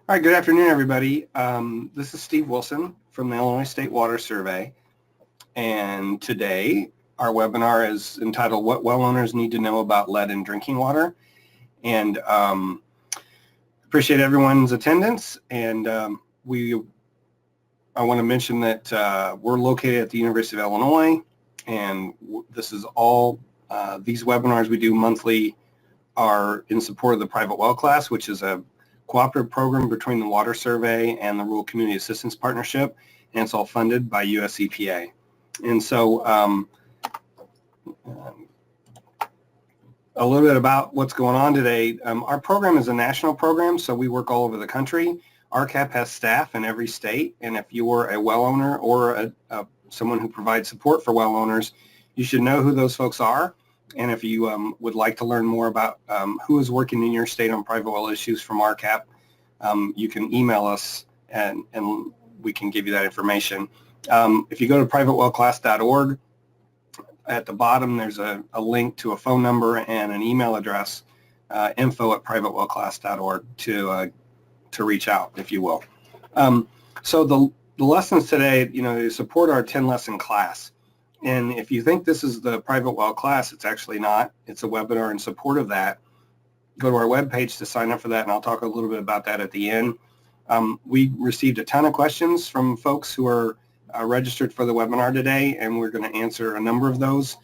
All right, good afternoon, everybody. This is Steve Wilson from the Illinois State Water Survey, and today our webinar is entitled What Well Owners Need to Know About Lead in Drinking Water. And appreciate everyone's attendance, and I want to mention that we're located at the University of Illinois, and this is all, these webinars we do monthly are in support of the private well class, which is a cooperative program between the Water Survey and the Rural Community Assistance Partnership, and it's all funded by US EPA. And so a little bit about what's going on today. Our program is a national program, so we work all over the country. RCAP has staff in every state, and if you're a well owner or someone who provides support for well owners, you should know who those folks are. And if you would like to learn more about who is working in your state on private well issues from RCAP, you can email us and we can give you that information. If you go to privatewellclass.org, at the bottom there's a link to a phone number and an email address, info@privatewellclass.org to reach out, if you will. So the lessons today, they support our 10-lesson class. And if you think this is the private well class, it's actually not. It's a webinar in support of that. Go to our webpage to sign up for that, and I'll talk a little bit about that at the end. We received a ton of questions from folks who are registered for the webinar today, and we're going to answer a number of those.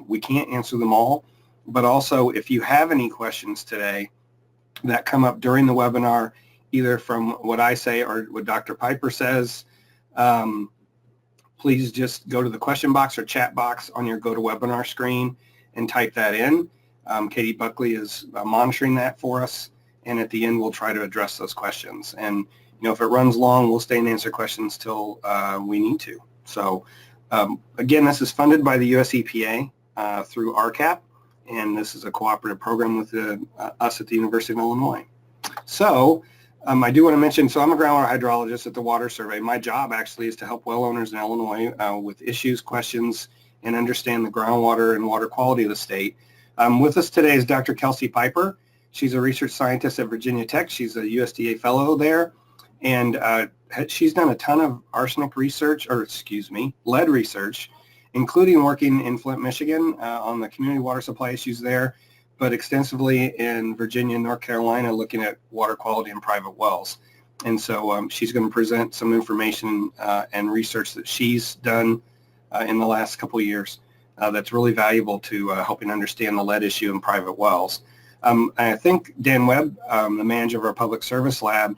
We can't answer them all, but also if you have any questions today that come up during the webinar, either from what I say or what Dr. Piper says, please just go to the question box or chat box on your GoToWebinar screen and type that in. Katie Buckley is monitoring that for us, and at the end we'll try to address those questions. And if it runs long, we'll stay and answer questions till we need to. So again, this is funded by the US EPA through RCAP, and this is a cooperative program with us at the University of Illinois. So I do want to mention, so I'm a groundwater hydrologist at the Water Survey. My job actually is to help well owners in Illinois with issues, questions, and understand the groundwater and water quality of the state. With us today is Dr. Kelsey Piper. She's a research scientist at Virginia Tech. She's a USDA fellow there, and she's done a ton of lead research, including working in Flint, Michigan on the community water supply issues there, but extensively in Virginia and North Carolina looking at water quality in private wells. And so she's going to present some information and research that she's done in the last couple of years that's really valuable to helping understand the lead issue in private wells. I think Dan Webb, the manager of our public service lab,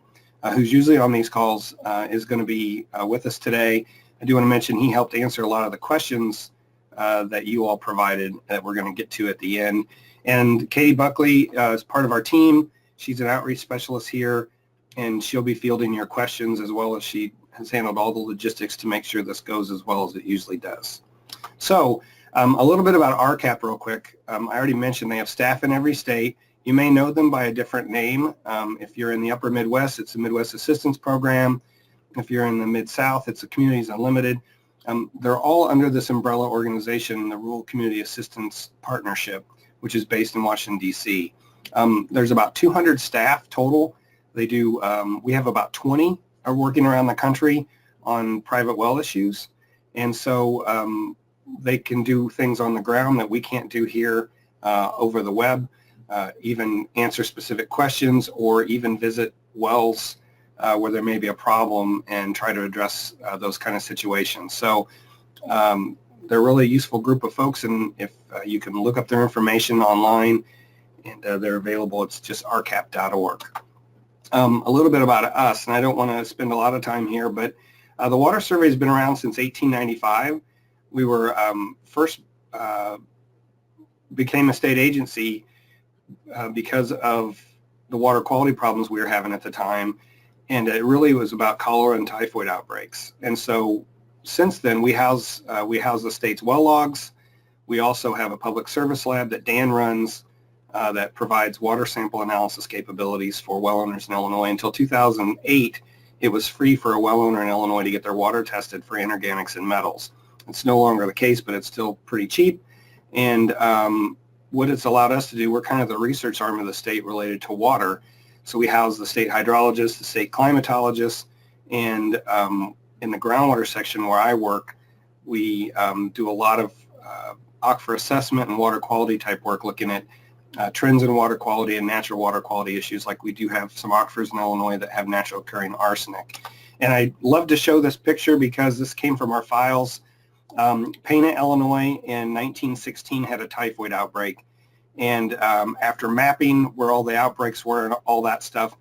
who's usually on these calls, is going to be with us today. I do want to mention he helped answer a lot of the questions that you all provided that we're going to get to at the end. And Katie Buckley is part of our team. She's an outreach specialist here, and she'll be fielding your questions as well as she has handled all the logistics to make sure this goes as well as it usually does. So a little bit about RCAP real quick. I already mentioned they have staff in every state. You may know them by a different name. If you're in the upper Midwest, it's the Midwest Assistance Program. If you're in the Mid-South, it's the Communities Unlimited. They're all under this umbrella organization, the Rural Community Assistance Partnership, which is based in Washington, D.C. There's about 200 staff total. They do, we have about 20 are working around the country on private well issues. And so they can do things on the ground that we can't do here over the web, even answer specific questions or even visit wells where there may be a problem and try to address those kind of situations. So they're really a useful group of folks, and if you can look up their information online, and they're available, it's just rcap.org. A little bit about us, and I don't want to spend a lot of time here, but the Water Survey has been around since 1895. We were first became a state agency because of the water quality problems we were having at the time, and it really was about cholera and typhoid outbreaks. And so since then, we house the state's well logs. We also have a public service lab that Dan runs that provides water sample analysis capabilities for well owners in Illinois. Until 2008, it was free for a well owner in Illinois to get their water tested for inorganics and metals. It's no longer the case, but it's still pretty cheap. And what it's allowed us to do, we're kind of the research arm of the state related to water. So we house the state hydrologist, the state climatologist, and in the groundwater section where I work, we do a lot of aquifer assessment and water quality type work, looking at trends in water quality and natural water quality issues. Like we do have some aquifers in Illinois that have natural occurring arsenic. And I love to show this picture because this came from our files. Pana, Illinois in 1916 had a typhoid outbreak. And after mapping where all the outbreaks were and all that stuff,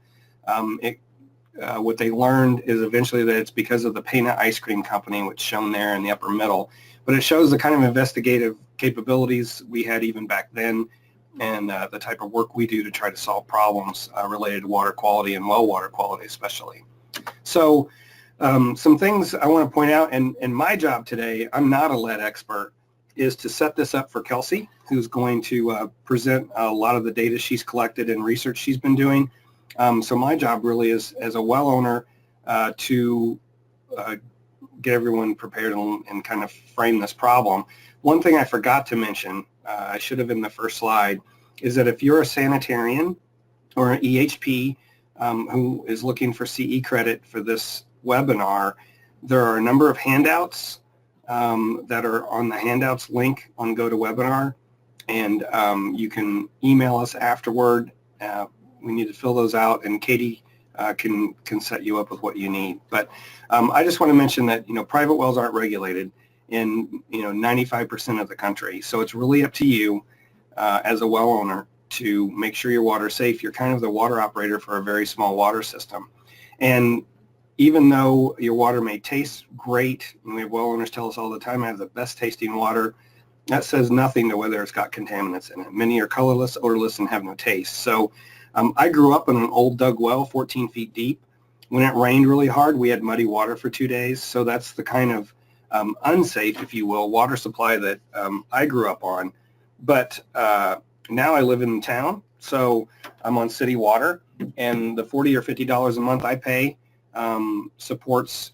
what they learned is eventually that it's because of the Pana Ice Cream Company, which is shown there in the upper middle. But it shows the kind of investigative capabilities we had even back then, and the type of work we do to try to solve problems related to water quality and well water quality especially. So some things I want to point out, and my job today, I'm not a lead expert, is to set this up for Kelsey, who's going to present a lot of the data she's collected and research she's been doing. So my job really is, as a well owner, to get everyone prepared and kind of frame this problem. One thing I forgot to mention, I should have in the first slide, is that if you're a sanitarian or an EHP who is looking for CE credit for this webinar, there are a number of handouts that are on the handouts link on GoToWebinar, and you can email us afterward. We need to fill those out, and Katie can set you up with what you need. But I just want to mention that private wells aren't regulated in 95% of the country, so it's really up to you as a well owner to make sure your water's safe. You're kind of the water operator for a very small water system, and even though your water may taste great, and we have well owners tell us all the time, I have the best tasting water, that says nothing to whether it's got contaminants in it. Many are colorless, odorless, and have no taste. So I grew up in an old dug well, 14 feet deep. When it rained really hard, we had muddy water for 2 days. So that's the kind of unsafe, if you will, water supply that I grew up on. But now I live in town, so I'm on city water, and the $40 or $50 a month I pay supports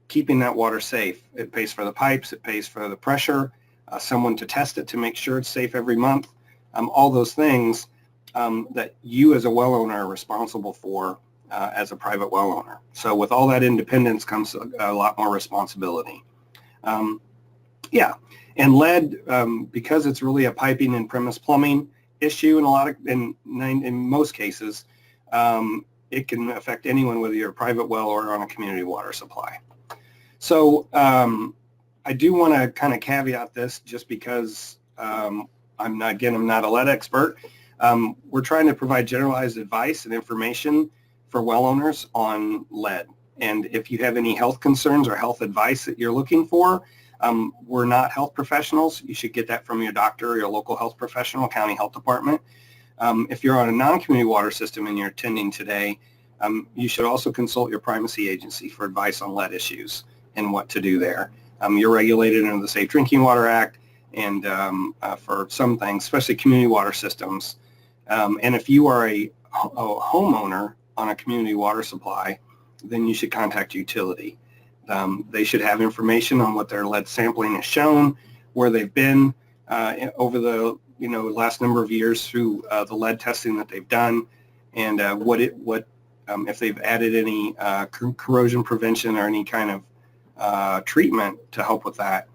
keeping that water safe. It pays for the pipes, it pays for the pressure, someone to test it to make sure it's safe every month, all those things that you as a well owner are responsible for as a private well owner. So with all that independence comes a lot more responsibility. Yeah, and lead, because it's really a piping and premise plumbing issue in most cases, it can affect anyone, whether you're a private well or on a community water supply. So I do want to kind of caveat this, just because I'm not a lead expert. We're trying to provide generalized advice and information for well owners on lead. And if you have any health concerns or health advice that you're looking for, we're not health professionals. You should get that from your doctor or your local health professional, county health department. If you're on a non-community water system and you're attending today, you should also consult your primacy agency for advice on lead issues and what to do there. You're regulated under the Safe Drinking Water Act, and for some things, especially community water systems. And if you are a homeowner on a community water supply, then you should contact utility. They should have information on what their lead sampling has shown, where they've been over the last number of years through the lead testing that they've done, and if they've added any corrosion prevention or any kind of treatment to help with that.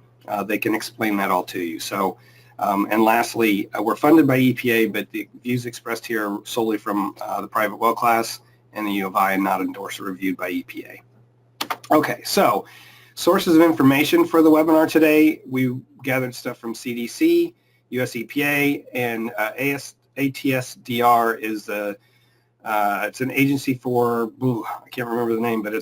They can explain that all to you. So, and lastly, we're funded by EPA, but the views expressed here are solely from the private well class and the U of I, and not endorsed or reviewed by EPA. Okay, so sources of information for the webinar today. We gathered stuff from CDC, US EPA, and ATSDR is it's an agency for, I can't remember the name, but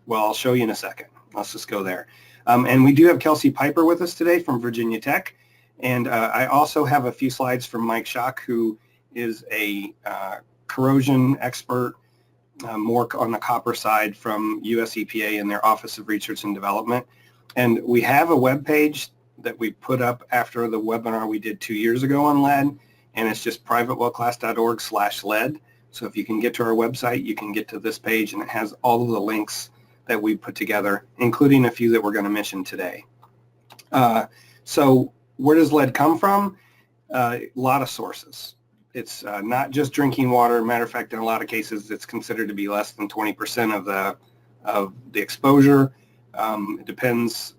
well, I'll show you in a second. Let's just go there. And we do have Kelsey Piper with us today from Virginia Tech. And I also have a few slides from Mike Schock, who is a corrosion expert, more on the copper side from US EPA and their Office of Research and Development. And we have a web page that we put up after the webinar we did 2 years ago on lead, and it's just privatewellclass.org/lead. So if you can get to our website, you can get to this page, and it has all of the links that we put together, including a few that we're going to mention today. So where does lead come from? A lot of sources. It's not just drinking water. Matter of fact, in a lot of cases, it's considered to be less than 20% of the exposure. It depends,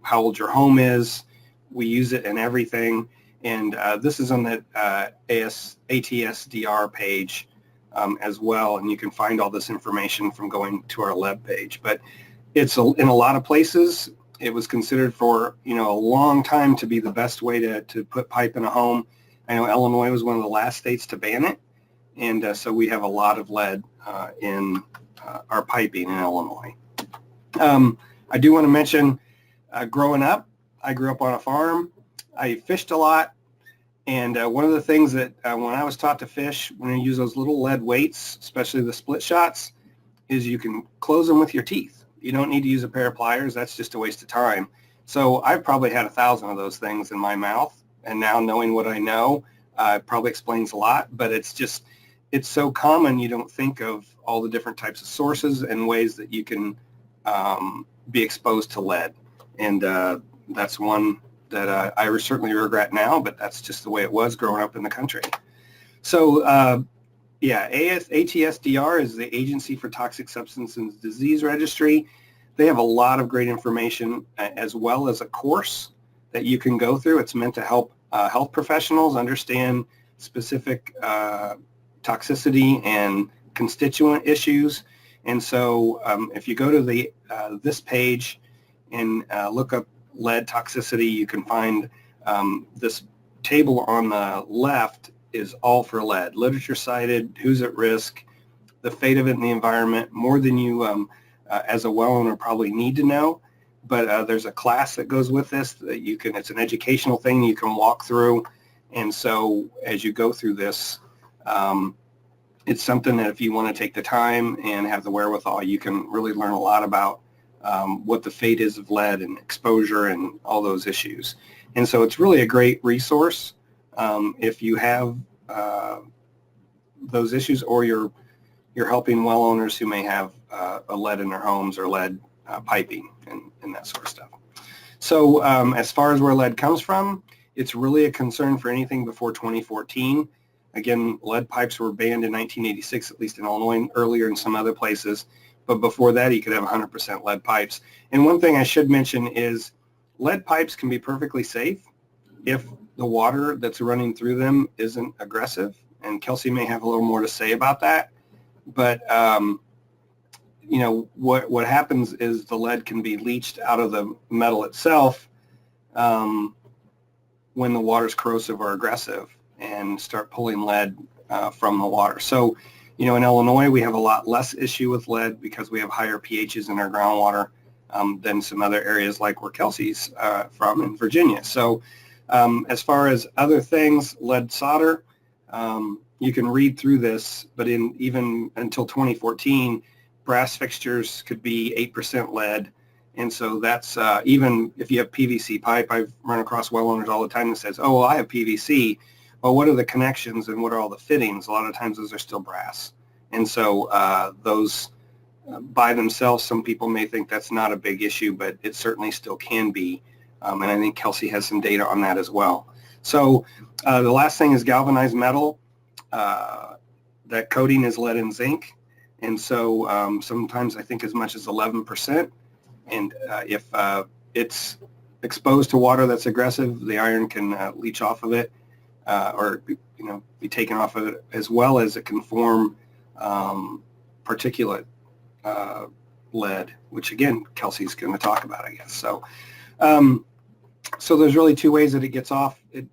how old your home is. We use it in everything, and this is on the ATSDR page as well, and you can find all this information from going to our web page. But it's in a lot of places. It was considered for a long time to be the best way to put pipe in a home. I know Illinois was one of the last states to ban it, and so we have a lot of lead in our piping in Illinois. I do want to mention, growing up, I grew up on a farm. I fished a lot, and one of the things that when I was taught to fish, when you use those little lead weights, especially the split shots, is you can close them with your teeth. You don't need to use a pair of pliers. That's just a waste of time. So I've probably had 1,000 of those things in my mouth, and now knowing what I know probably explains a lot, but it's so common you don't think of all the different types of sources and ways that you can be exposed to lead. And that's one that I certainly regret now, but that's just the way it was growing up in the country. So ATSDR is the Agency for Toxic Substances and Disease Registry. They have a lot of great information as well as a course that you can go through. It's meant to help health professionals understand specific toxicity and constituent issues. And so if you go to this page and look up lead toxicity, you can find this table on the left is all for lead. Literature cited, who's at risk, the fate of it in the environment, more than you as a well owner probably need to know. But there's a class that goes with this that it's an educational thing you can walk through. And so as you go through this, it's something that if you want to take the time and have the wherewithal, you can really learn a lot about what the fate is of lead and exposure and all those issues. And so it's really a great resource if you have those issues, or you're helping well owners who may have a lead in their homes or lead piping and that sort of stuff. So as far as where lead comes from, it's really a concern for anything before 2014. Again, lead pipes were banned in 1986, at least in Illinois, earlier in some other places. But before that, you could have 100% lead pipes. And one thing I should mention is lead pipes can be perfectly safe if the water that's running through them isn't aggressive. And Kelsey may have a little more to say about that. But, what happens is the lead can be leached out of the metal itself when the water's corrosive or aggressive, and start pulling lead from the water. So, in Illinois, we have a lot less issue with lead because we have higher pHs in our groundwater than some other areas like where Kelsey's from in Virginia. So as far as other things, lead solder, you can read through this, but even until 2014, brass fixtures could be 8% lead. And so that's even if you have PVC pipe. I've run across well owners all the time that says, oh, well, I have PVC. Well, what are the connections and what are all the fittings? A lot of times those are still brass. And so those by themselves, some people may think that's not a big issue, but it certainly still can be. And I think Kelsey has some data on that as well. So the last thing is galvanized metal. That coating is lead and zinc. And so sometimes I think as much as 11%. And if it's exposed to water that's aggressive, the iron can leach off of it. Or be taken off of it, as well as it can form particulate lead, which again Kelsey's going to talk about, I guess. So, so there's really two ways that it gets off. It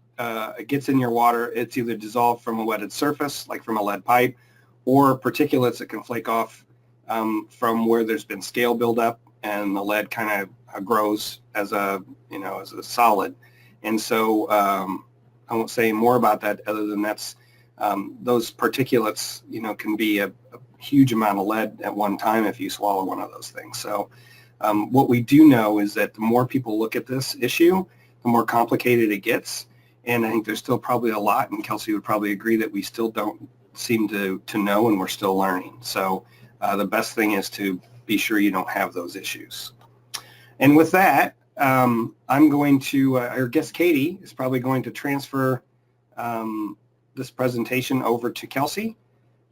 gets in your water. It's either dissolved from a wetted surface, like from a lead pipe, or particulates that can flake off from where there's been scale buildup and the lead kind of grows as a solid. And so I won't say more about that other than that's those particulates, can be a huge amount of lead at one time if you swallow one of those things. So what we do know is that the more people look at this issue, the more complicated it gets. And I think there's still probably a lot, and Kelsey would probably agree that we still don't seem to know, and we're still learning. So the best thing is to be sure you don't have those issues. And with that, I'm going to, our guest Katie is probably going to transfer the this presentation over to Kelsey,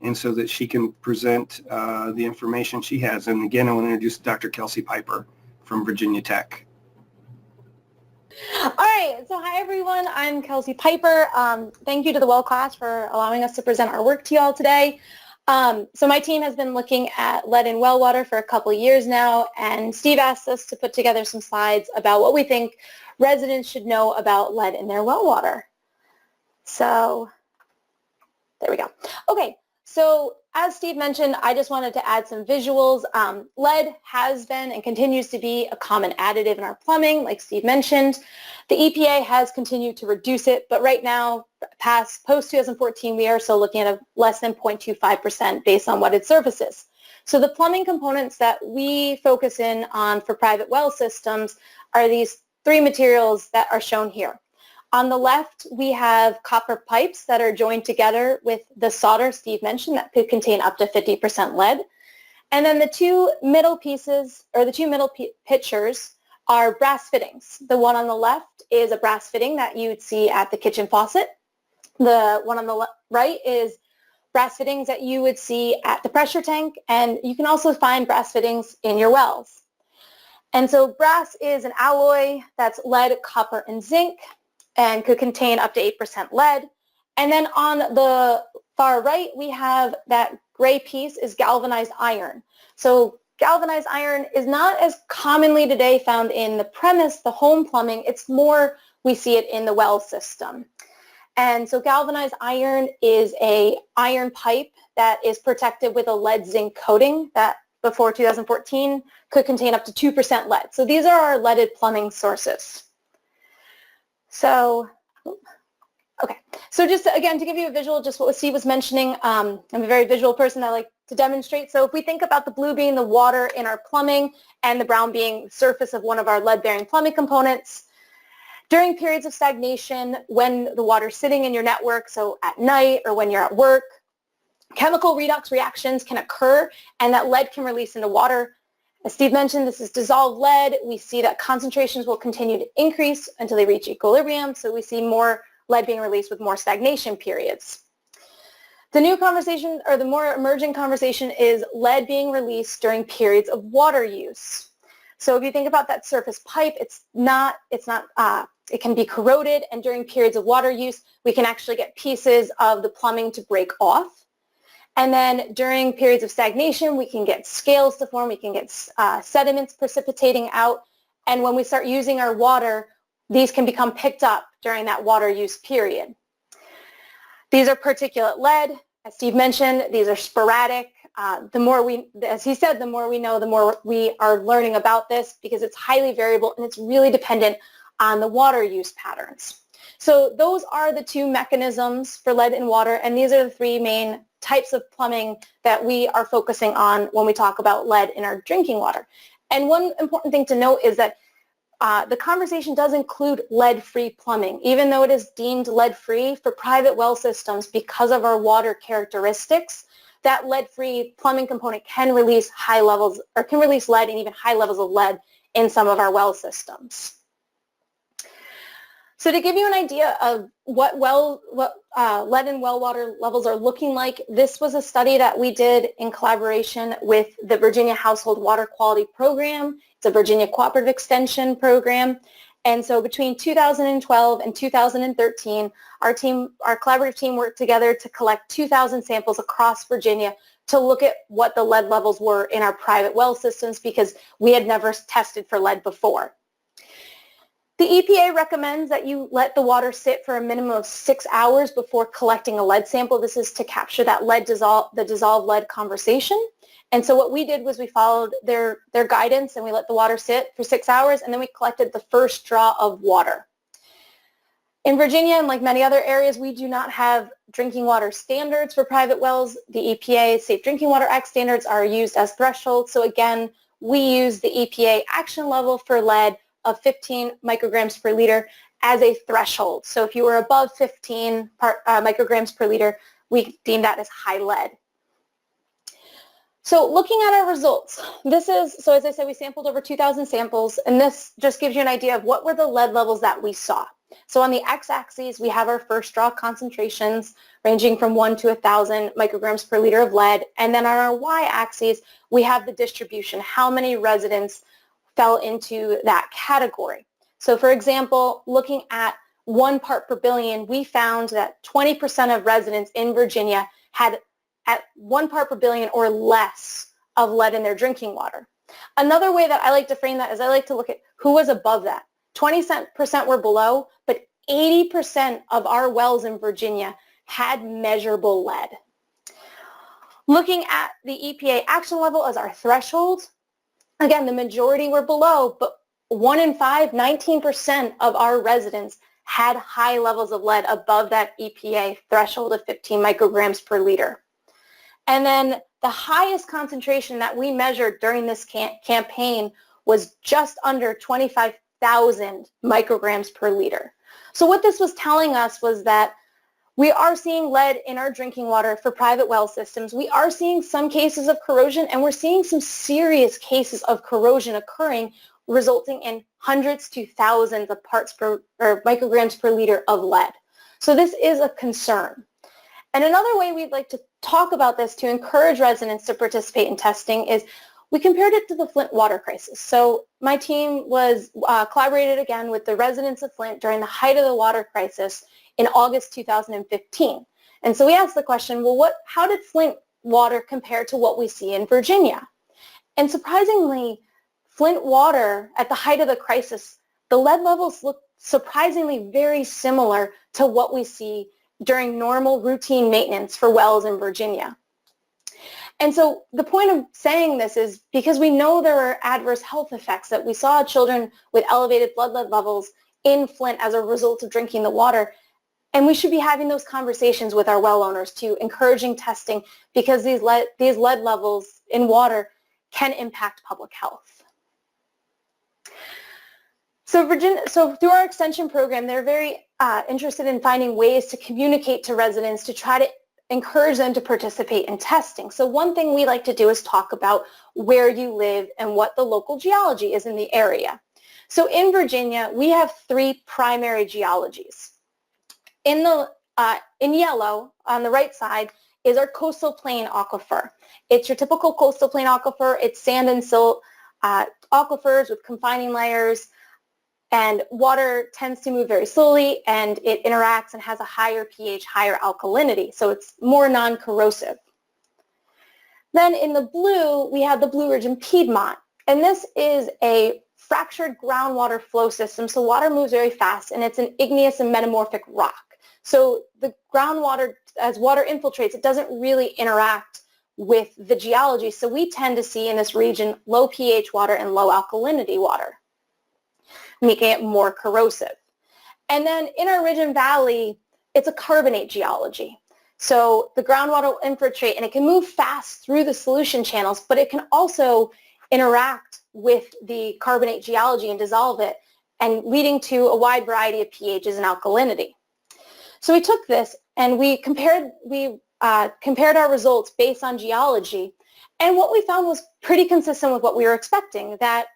and so that she can present the information she has. And again, I want to introduce Dr. Kelsey Piper from Virginia Tech. All right, so hi everyone, I'm Kelsey Piper. Thank you to the Well class for allowing us to present our work to you all today. So my team has been looking at lead in well water for a couple of years now, and Steve asked us to put together some slides about what we think residents should know about lead in their well water. So there we go. Okay, so as Steve mentioned, I just wanted to add some visuals. Lead has been and continues to be a common additive in our plumbing, like Steve mentioned. The EPA has continued to reduce it, but right now, post-2014, we are still looking at a less than 0.25% based on wetted surfaces. So the plumbing components that we focus in on for private well systems are these three materials that are shown here. On the left, we have copper pipes that are joined together with the solder Steve mentioned that could contain up to 50% lead. And then the two middle pieces, or the two middle pictures, are brass fittings. The one on the left is a brass fitting that you would see at the kitchen faucet. The one on the right is brass fittings that you would see at the pressure tank, and you can also find brass fittings in your wells. And so brass is an alloy that's lead, copper, and zinc, and could contain up to 8% lead. And then on the far right, we have that gray piece is galvanized iron. So galvanized iron is not as commonly today found in the premise, the home plumbing. It's more we see it in the well system. And so galvanized iron is a iron pipe that is protected with a lead zinc coating that before 2014 could contain up to 2% lead. So these are our leaded plumbing sources. So, okay. So just again, to give you a visual, just what Steve was mentioning, I'm a very visual person. I like to demonstrate. So if we think about the blue being the water in our plumbing and the brown being the surface of one of our lead-bearing plumbing components, during periods of stagnation, when the water's sitting in your network, so at night or when you're at work, chemical redox reactions can occur and that lead can release into water. As Steve mentioned, this is dissolved lead. We see that concentrations will continue to increase until they reach equilibrium, so we see more lead being released with more stagnation periods. The new conversation, or the more emerging conversation, is lead being released during periods of water use. So if you think about that surface pipe, it can be corroded, and during periods of water use, we can actually get pieces of the plumbing to break off. And then during periods of stagnation, we can get scales to form, we can get sediments precipitating out, and when we start using our water, these can become picked up during that water use period. These are particulate lead. As Steve mentioned, these are sporadic. The more we, as he said, the more we know, the more we are learning about this because it's highly variable and it's really dependent on the water use patterns. So those are the two mechanisms for lead in water, and these are the three main types of plumbing that we are focusing on when we talk about lead in our drinking water. And one important thing to note is that the conversation does include lead-free plumbing. Even though it is deemed lead-free for private well systems because of our water characteristics, that lead-free plumbing component can release high levels, or can release lead and even high levels of lead in some of our well systems. So to give you an idea of what lead in well water levels are looking like, this was a study that we did in collaboration with the Virginia Household Water Quality Program. It's a Virginia Cooperative Extension program. And so between 2012 and 2013, our collaborative team worked together to collect 2,000 samples across Virginia to look at what the lead levels were in our private well systems because we had never tested for lead before. The EPA recommends that you let the water sit for a minimum of 6 hours before collecting a lead sample. This is to capture that the dissolved lead conversation. And so what we did was we followed their guidance and we let the water sit for 6 hours and then we collected the first draw of water. In Virginia, and like many other areas, we do not have drinking water standards for private wells. The EPA Safe Drinking Water Act standards are used as thresholds. So again, we use the EPA action level for lead of 15 micrograms per liter as a threshold. So if you were above 15 micrograms per liter, we deem that as high lead. So looking at our results, so as I said, we sampled over 2,000 samples, and this just gives you an idea of what were the lead levels that we saw. So on the x-axis, we have our first draw concentrations ranging from 1 to 1,000 micrograms per liter of lead. And then on our y-axis, we have the distribution, how many residents fell into that category. So for example, looking at 1 part per billion, we found that 20% of residents in Virginia had at 1 part per billion or less of lead in their drinking water. Another way that I like to frame that is I like to look at who was above that. 20% were below, but 80% of our wells in Virginia had measurable lead. Looking at the EPA action level as our threshold, again, the majority were below, but 1 in 5, 19% of our residents had high levels of lead above that EPA threshold of 15 micrograms per liter. And then the highest concentration that we measured during this campaign was just under 25,000 micrograms per liter. So what this was telling us was that we are seeing lead in our drinking water for private well systems. We are seeing some cases of corrosion, and we're seeing some serious cases of corrosion occurring, resulting in hundreds to thousands of parts per or micrograms per liter of lead. So this is a concern. And another way we'd like to talk about this to encourage residents to participate in testing is we compared it to the Flint water crisis. So my team was collaborated again with the residents of Flint during the height of the water crisis in August 2015. And so we asked the question, well, how did Flint water compare to what we see in Virginia? And surprisingly, Flint water at the height of the crisis, the lead levels looked surprisingly very similar to what we see during normal routine maintenance for wells in Virginia. And so the point of saying this is because we know there are adverse health effects, that we saw children with elevated blood lead levels in Flint as a result of drinking the water. And we should be having those conversations with our well owners to encouraging testing, because these lead levels in water can impact public health. So through our extension program, they're very interested in finding ways to communicate to residents to try to encourage them to participate in testing. So one thing we like to do is talk about where you live and what the local geology is in the area. So in Virginia, we have 3 primary geologies. In yellow, on the right side, is our coastal plain aquifer. It's your typical coastal plain aquifer. It's sand and silt aquifers with confining layers, and water tends to move very slowly, and it interacts and has a higher pH, higher alkalinity, so it's more non-corrosive. Then in the blue, we have the Blue Ridge and Piedmont, and this is a fractured groundwater flow system, so water moves very fast, and it's an igneous and metamorphic rock. So the groundwater, as water infiltrates, it doesn't really interact with the geology, so we tend to see in this region low pH water and low alkalinity water, making it more corrosive. And then in our Ridge and Valley, it's a carbonate geology. So the groundwater will infiltrate, and it can move fast through the solution channels, but it can also interact with the carbonate geology and dissolve it, and leading to a wide variety of pHs and alkalinity. So we took this and we compared our results based on geology, and what we found was pretty consistent with what we were expecting, that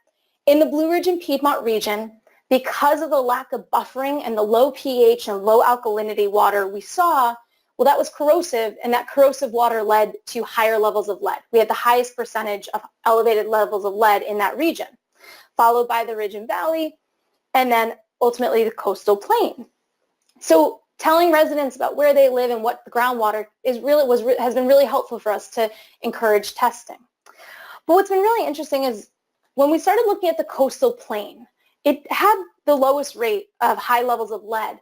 in the Blue Ridge and Piedmont region, because of the lack of buffering and the low pH and low alkalinity water we saw, well, that was corrosive, and that corrosive water led to higher levels of lead. We had the highest percentage of elevated levels of lead in that region, followed by the Ridge and Valley, and then ultimately the coastal plain. So telling residents about where they live and what the groundwater is has been really helpful for us to encourage testing. But what's been really interesting is when we started looking at the coastal plain, it had the lowest rate of high levels of lead,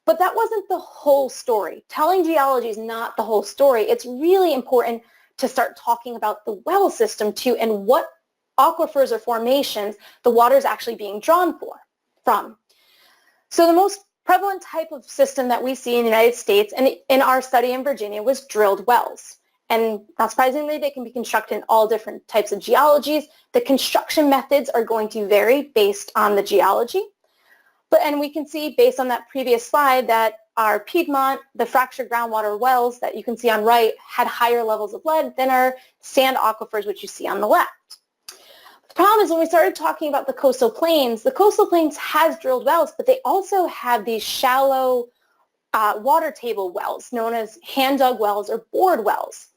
but that wasn't the whole story. Telling geology is not the whole story. It's really important to start talking about the well system too, and what aquifers or formations the water is actually being drawn from. So the most prevalent type of system that we see in the United States and in our study in Virginia was drilled wells. And not surprisingly, they can be constructed in all different types of geologies. The construction methods are going to vary based on the geology. And we can see based on that previous slide that our Piedmont, the fractured groundwater wells that you can see on right, had higher levels of lead than our sand aquifers, which you see on the left. problem is when we started talking about the coastal plains has drilled wells, but they also have these shallow water table wells known as hand-dug wells or bored wells.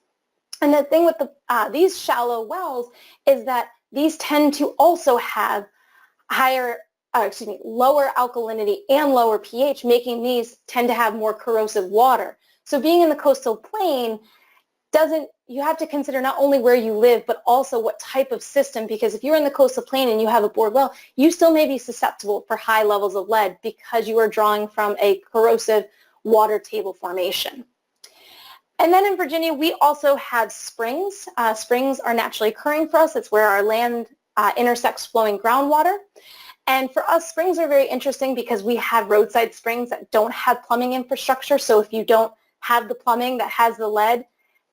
And the thing with these shallow wells is that these tend to also have lower alkalinity and lower pH, making these tend to have more corrosive water. So being in the coastal plain you have to consider not only where you live, but also what type of system, because if you're in the coastal plain and you have a bored well, you still may be susceptible for high levels of lead because you are drawing from a corrosive water table formation. And then in Virginia, we also have springs. Springs are naturally occurring for us. It's where our land intersects flowing groundwater. And for us, springs are very interesting because we have roadside springs that don't have plumbing infrastructure. So if you don't have the plumbing that has the lead,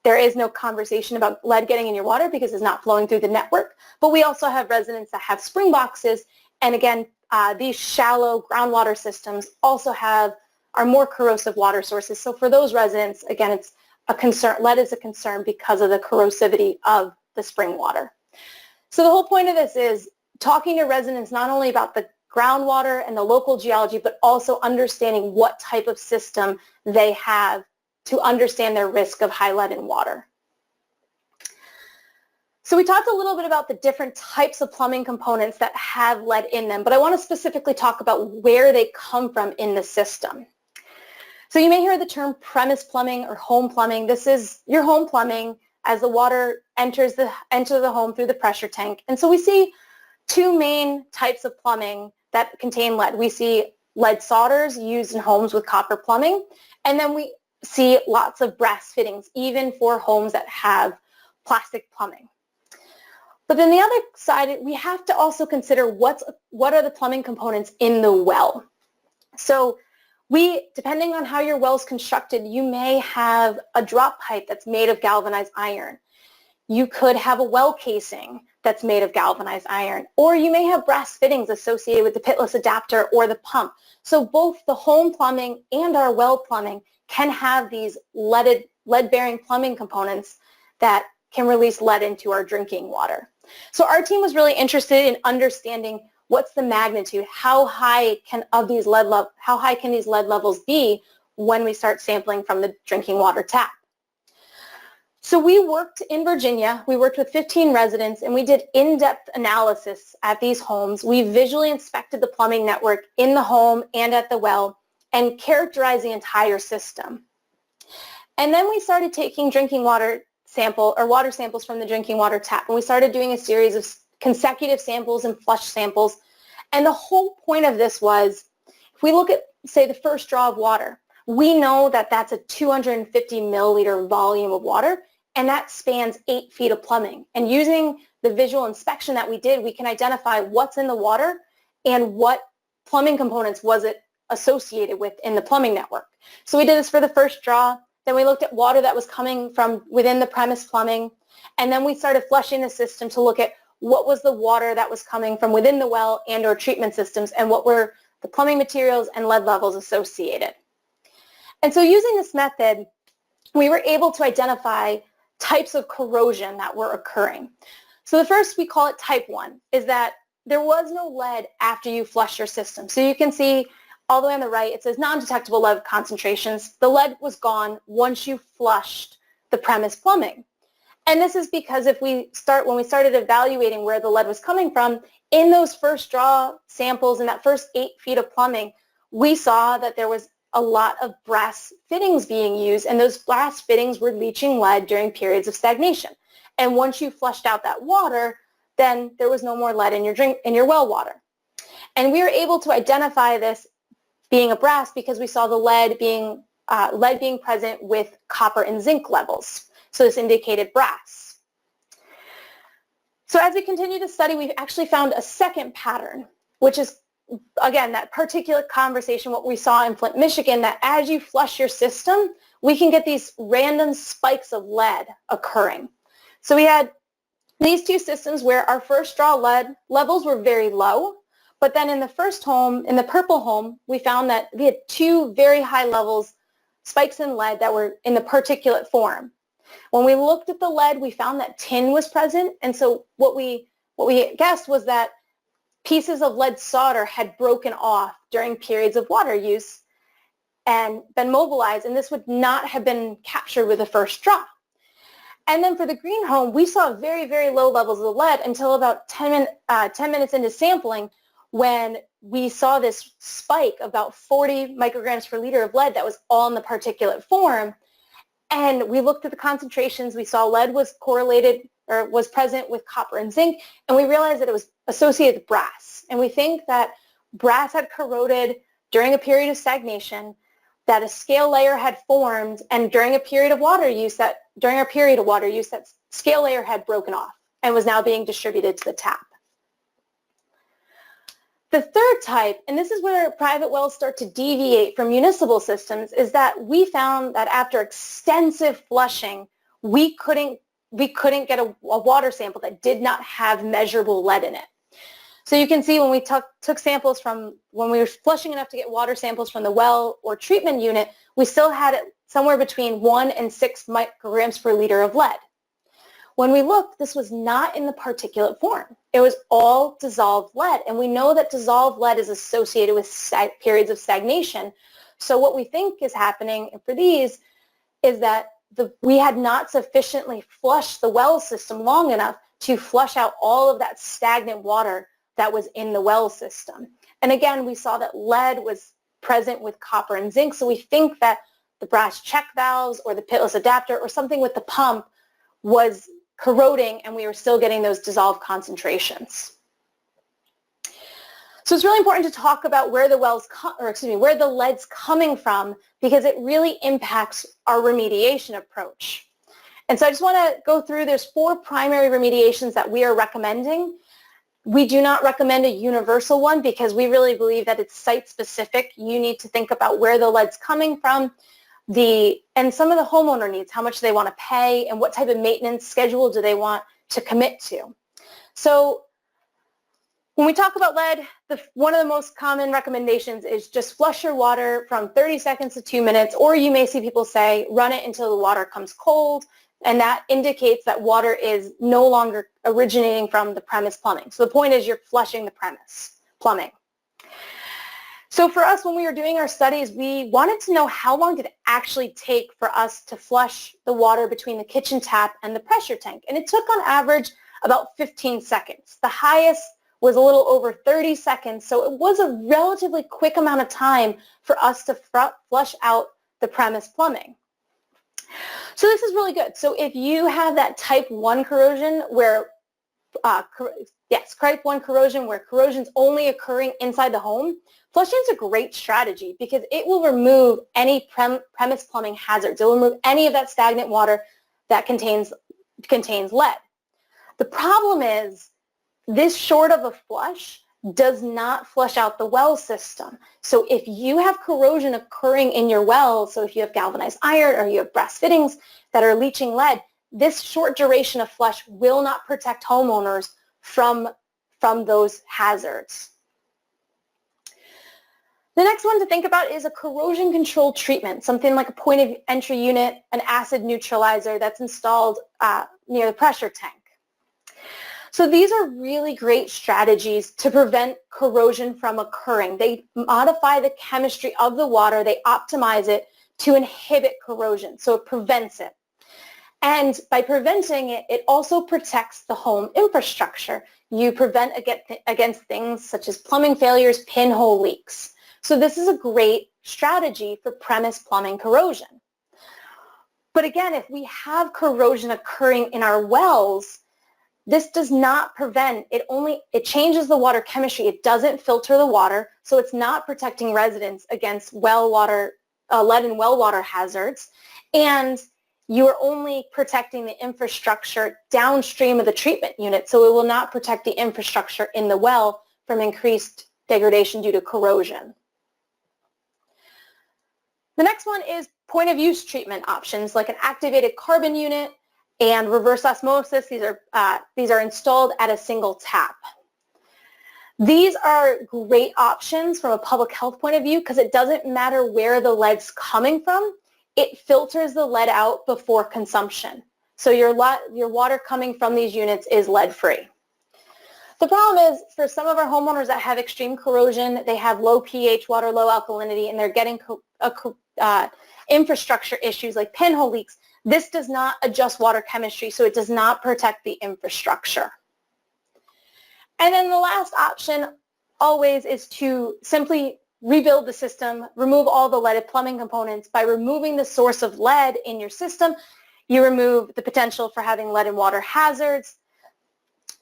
there is no conversation about lead getting in your water because it's not flowing through the network. But we also have residents that have spring boxes. And again, these shallow groundwater systems also are more corrosive water sources. So for those residents, again, it's a concern. Lead is a concern because of the corrosivity of the spring water. So the whole point of this is talking to residents not only about the groundwater and the local geology, but also understanding what type of system they have to understand their risk of high lead in water. So we talked a little bit about the different types of plumbing components that have lead in them, but I want to specifically talk about where they come from in the system. So you may hear the term premise plumbing or home plumbing. This is your home plumbing as the water enters the home through the pressure tank. And so we see two main types of plumbing that contain lead. We see lead solders used in homes with copper plumbing, and then we see lots of brass fittings, even for homes that have plastic plumbing. But then the other side, we have to also consider what are the plumbing components in the well. So depending on how your well is constructed, you may have a drop pipe that's made of galvanized iron. You could have a well casing that's made of galvanized iron, or you may have brass fittings associated with the pitless adapter or the pump. So both the home plumbing and our well plumbing can have these lead-bearing plumbing components that can release lead into our drinking water. So our team was really interested in understanding what's the magnitude, how high can these lead levels be when we start sampling from the drinking water tap. So we worked in Virginia, we worked with 15 residents, and we did in-depth analysis at these homes. We visually inspected the plumbing network in the home and at the well and characterized the entire system. And then we started taking water samples from the drinking water tap, and we started doing a series of consecutive samples and flush samples. And the whole point of this was, if we look at, say, the first draw of water, we know that that's a 250 milliliter volume of water, and that spans 8 feet of plumbing. And using the visual inspection that we did, we can identify what's in the water and what plumbing components was it associated with in the plumbing network. So we did this for the first draw. Then we looked at water that was coming from within the premise plumbing. And then we started flushing the system to look at what was the water that was coming from within the well and or treatment systems, and what were the plumbing materials and lead levels associated. And so using this method, we were able to identify types of corrosion that were occurring. So the first, we call it type 1, is that there was no lead after you flush your system. So you can see all the way on the right, it says non-detectable lead concentrations. The lead was gone once you flushed the premise plumbing. And this is because when we started evaluating where the lead was coming from, in those first draw samples, in that first 8 feet of plumbing, we saw that there was a lot of brass fittings being used, and those brass fittings were leaching lead during periods of stagnation. And once you flushed out that water, then there was no more lead in your well water. And we were able to identify this being a brass because we saw the lead being present with copper and zinc levels. So this indicated brass. So as we continue to study, we've actually found a second pattern, which is, again, that particulate conversation, what we saw in Flint, Michigan, that as you flush your system, we can get these random spikes of lead occurring. So we had these two systems where our first draw lead levels were very low, but then in the first home, in the purple home, we found that we had two very high levels, spikes in lead that were in the particulate form. When we looked at the lead, we found that tin was present, and so what we what we guessed was that pieces of lead solder had broken off during periods of water use and been mobilized, and this would not have been captured with the first drop. And then for the green home, we saw very, very low levels of lead until about 10 minutes into sampling, when we saw this spike of about 40 micrograms per liter of lead that was all in the particulate form. And we looked at the concentrations. We saw lead was correlated or was present with copper and zinc, and we realized that it was associated with brass. And we think that brass had corroded during a period of stagnation, that a scale layer had formed, and during a period of water use, that scale layer had broken off and was now being distributed to the tap. The third type, and this is where private wells start to deviate from municipal systems, is that we found that after extensive flushing, we couldn't get a water sample that did not have measurable lead in it. So you can see when we took samples from, when we were flushing enough to get water samples from the well or treatment unit, we still had it somewhere between 1 and 6 micrograms per liter of lead. When we looked, this was not in the particulate form. It was all dissolved lead, and we know that dissolved lead is associated with periods of stagnation. So what we think is happening for these is that we had not sufficiently flushed the well system long enough to flush out all of that stagnant water that was in the well system. And again, we saw that lead was present with copper and zinc, so we think that the brass check valves or the pitless adapter or something with the pump was corroding, and we were still getting those dissolved concentrations. So it's really important to talk about where the where the lead's coming from, because it really impacts our remediation approach. And so I just want to go through, there's 4 primary remediations that we are recommending. We do not recommend a universal one because we really believe that it's site-specific. You need to think about where the lead's coming from, and some of the homeowner needs, how much they want to pay, and what type of maintenance schedule do they want to commit to. So when we talk about lead, one of the most common recommendations is just flush your water from 30 seconds to 2 minutes, or you may see people say run it until the water comes cold, and that indicates that water is no longer originating from the premise plumbing. So the point is you're flushing the premise plumbing. So for us, when we were doing our studies, we wanted to know how long did it actually take for us to flush the water between the kitchen tap and the pressure tank. And it took on average about 15 seconds. The highest was a little over 30 seconds, so it was a relatively quick amount of time for us to flush out the premise plumbing. So this is really good. So if you have that type 1 corrosion where, type 1 corrosion where corrosion's only occurring inside the home, flushing is a great strategy because it will remove any premise plumbing hazards. It will remove any of that stagnant water that contains lead. The problem is this short of a flush does not flush out the well system. So if you have corrosion occurring in your well, so if you have galvanized iron or you have brass fittings that are leaching lead, this short duration of flush will not protect homeowners from those hazards. The next one to think about is a corrosion control treatment, something like a point of entry unit, an acid neutralizer that's installed near the pressure tank. So these are really great strategies to prevent corrosion from occurring. They modify the chemistry of the water, they optimize it to inhibit corrosion, so it prevents it. And by preventing it, it also protects the home infrastructure. You prevent against things such as plumbing failures, pinhole leaks. So this is a great strategy for premise plumbing corrosion. But again, if we have corrosion occurring in our wells, this does not prevent, it changes the water chemistry. It doesn't filter the water, so it's not protecting residents against lead and well water hazards. And you are only protecting the infrastructure downstream of the treatment unit, so it will not protect the infrastructure in the well from increased degradation due to corrosion. The next one is point of use treatment options like an activated carbon unit and reverse osmosis. These are installed at a single tap. These are great options from a public health point of view because it doesn't matter where the lead's coming from. It filters the lead out before consumption. So your water coming from these units is lead-free. The problem is for some of our homeowners that have extreme corrosion, they have low pH water, low alkalinity, and they're getting infrastructure issues like pinhole leaks. This does not adjust water chemistry, so it does not protect the infrastructure. And then the last option always is to simply rebuild the system, remove all the leaded plumbing components. By removing the source of lead in your system, you remove the potential for having lead and water hazards.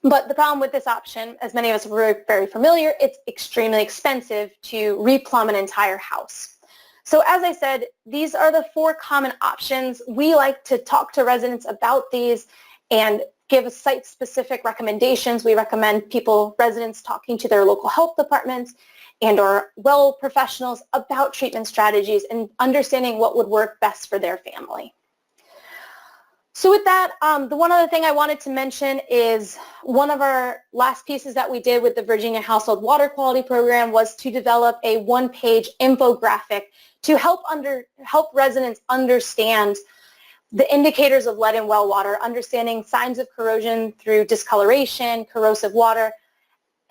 But the problem with this option, as many of us are very, very familiar, it's extremely expensive to replumb an entire house. So as I said, these are the 4 common options. We like to talk to residents about these and give site-specific recommendations. We recommend residents talking to their local health departments and or well professionals about treatment strategies and understanding what would work best for their family. So with that, the one other thing I wanted to mention is one of our last pieces that we did with the Virginia Household Water Quality Program was to develop a one-page infographic to help residents understand the indicators of lead in well water, understanding signs of corrosion through discoloration, corrosive water,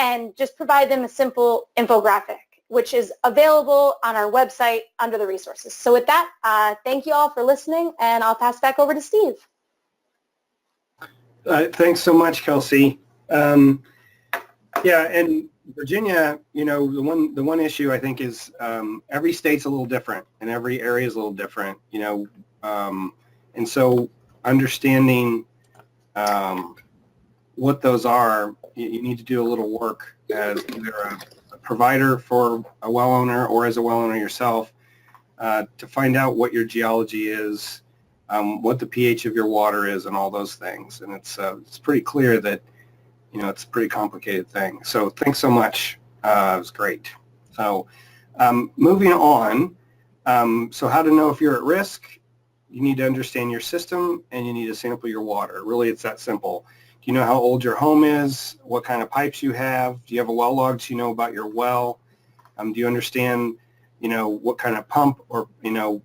and just provide them a simple infographic, which is available on our website under the resources. So with that, thank you all for listening, and I'll pass back over to Steve. Thanks so much, Kelsey. Yeah, and Virginia, you know, the one issue I think is every state's a little different and every area is a little different, you know, and so understanding what those are, you need to do a little work as either a provider for a well owner or as a well owner yourself to find out what your geology is, what the pH of your water is, and all those things. And it's pretty clear that, you know, it's a pretty complicated thing. So thanks so much. It was great. So moving on, so how to know if you're at risk, you need to understand your system and you need to sample your water. Really, it's that simple. Do you know how old your home is? What kind of pipes you have? Do you have a well log so you know about your well? Do you understand, you know, what kind of pump or, you know,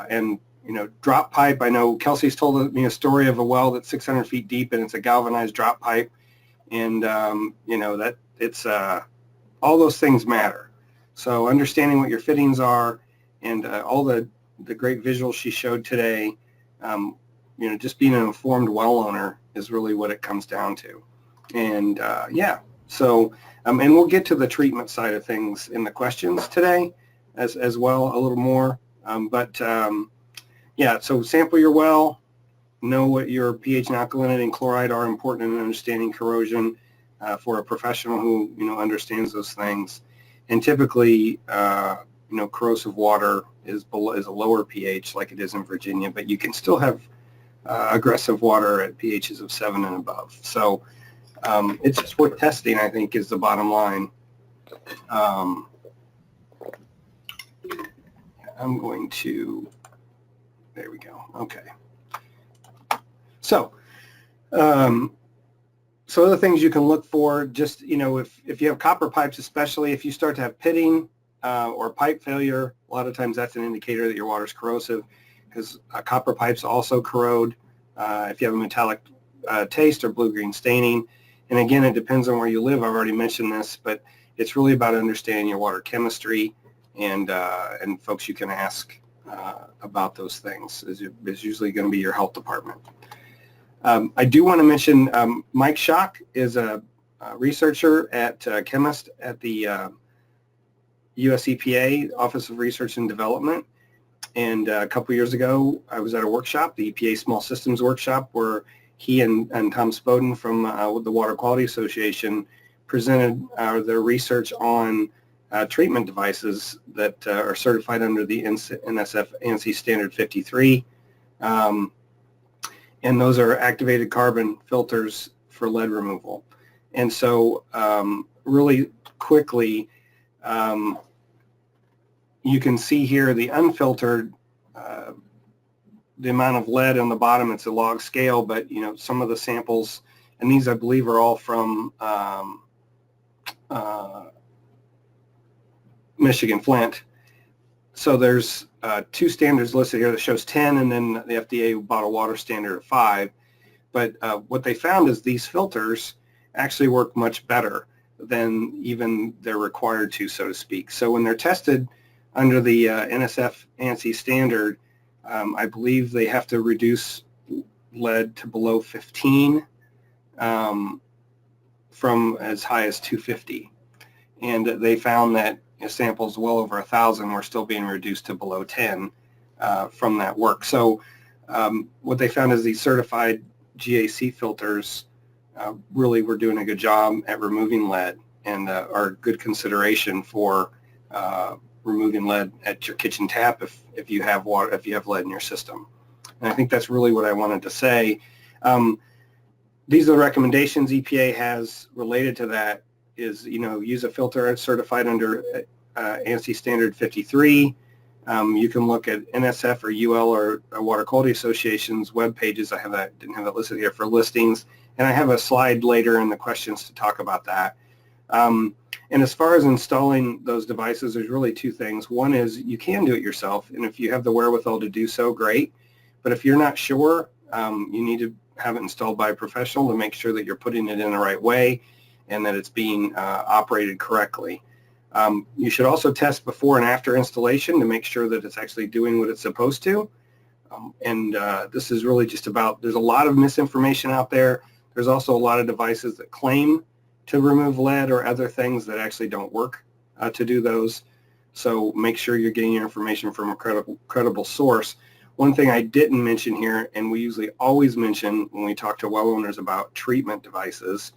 and, you know, drop pipe? I know Kelsey's told me a story of a well that's 600 feet deep and it's a galvanized drop pipe. And, you know, that it's, all those things matter. So understanding what your fittings are and all the great visuals she showed today, you know, just being an informed well owner is really what it comes down to. And yeah, so, and we'll get to the treatment side of things in the questions today as well a little more. Yeah, so sample your well, know what your pH and alkalinity and chloride are important in understanding corrosion for a professional who, you know, understands those things. And typically, you know, corrosive water is a lower pH like it is in Virginia, but you can still have aggressive water at pHs of 7 and above. So it's just worth testing, I think, is the bottom line. I'm going to, there we go. Okay. So, so other things you can look for, just, you know, if you have copper pipes, especially if you start to have pitting or pipe failure, a lot of times that's an indicator that your water is corrosive, because copper pipes also corrode if you have a metallic taste or blue-green staining. And again, it depends on where you live. I've already mentioned this, but it's really about understanding your water chemistry, and folks you can ask about those things is usually going to be your health department. I do want to mention Mike Schock is a researcher at chemist at the US EPA Office of Research and Development. And a couple years ago, I was at a workshop, the EPA Small Systems Workshop, where he and Tom Spoden from the Water Quality Association presented their research on treatment devices that are certified under the NSF ANSI Standard 53. And those are activated carbon filters for lead removal. And so really quickly, you can see here the unfiltered, the amount of lead on the bottom. It's a log scale, but, you know, some of the samples, and these I believe are all from Michigan Flint. So there's 2 standards listed here that shows 10, and then the FDA bottled water standard of 5. But what they found is these filters actually work much better than even they're required to, so to speak. So when they're tested under the NSF ANSI standard, I believe they have to reduce lead to below 15 from as high as 250. And they found that samples well over 1,000 were still being reduced to below 10 from that work. So what they found is these certified GAC filters really were doing a good job at removing lead and are a good consideration for removing lead at your kitchen tap if you have water, if you have lead in your system. And I think that's really what I wanted to say. These are the recommendations EPA has related to that is, use a filter certified under ANSI standard 53. You can look at NSF or UL or Water Quality Association's web pages. I didn't have that listed here for listings. And I have a slide later in the questions to talk about that. And as far as installing those devices, there's really two things. One is you can do it yourself, and if you have the wherewithal to do so, great. But if you're not sure, you need to have it installed by a professional to make sure that you're putting it in the right way and that it's being operated correctly. You should also test before and after installation to make sure that it's actually doing what it's supposed to. This is really just about, there's a lot of misinformation out there. There's also a lot of devices that claim to remove lead or other things that actually don't work to do those. So make sure you're getting your information from a credible source. One thing I didn't mention here, and we usually always mention when we talk to well owners about treatment devices,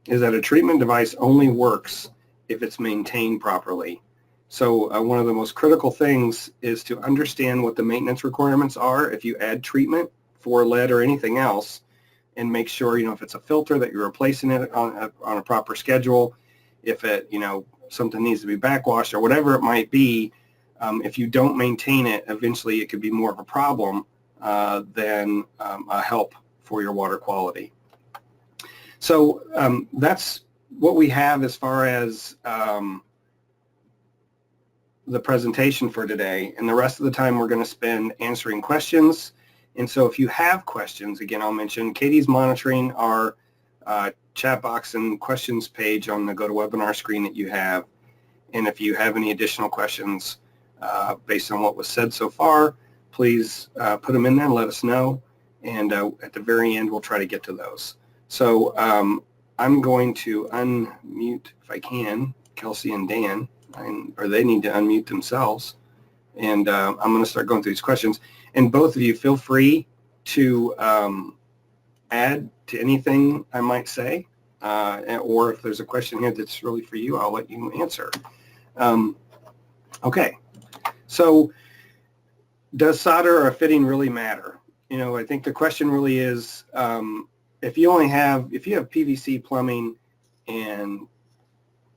is that a treatment device only works if it's maintained properly. So one of the most critical things is to understand what the maintenance requirements are if you add treatment for lead or anything else, and make sure, if it's a filter, that you're replacing it on a proper schedule. If it, something needs to be backwashed or whatever it might be, if you don't maintain it, eventually it could be more of a problem than a help for your water quality. So that's what we have as far as the presentation for today. And the rest of the time we're going to spend answering questions. And so if you have questions, again, I'll mention Katie's monitoring our chat box and questions page on the GoToWebinar screen that you have. And if you have any additional questions based on what was said so far, please put them in there and let us know. And at the very end, we'll try to get to those. So I'm going to unmute, if I can, Kelsey and Dan, or they need to unmute themselves. And I'm going to start going through these questions. And both of you, feel free to add to anything I might say, or if there's a question here that's really for you, I'll let you answer. Okay, so does solder or a fitting really matter? I think the question really is, if you have PVC plumbing and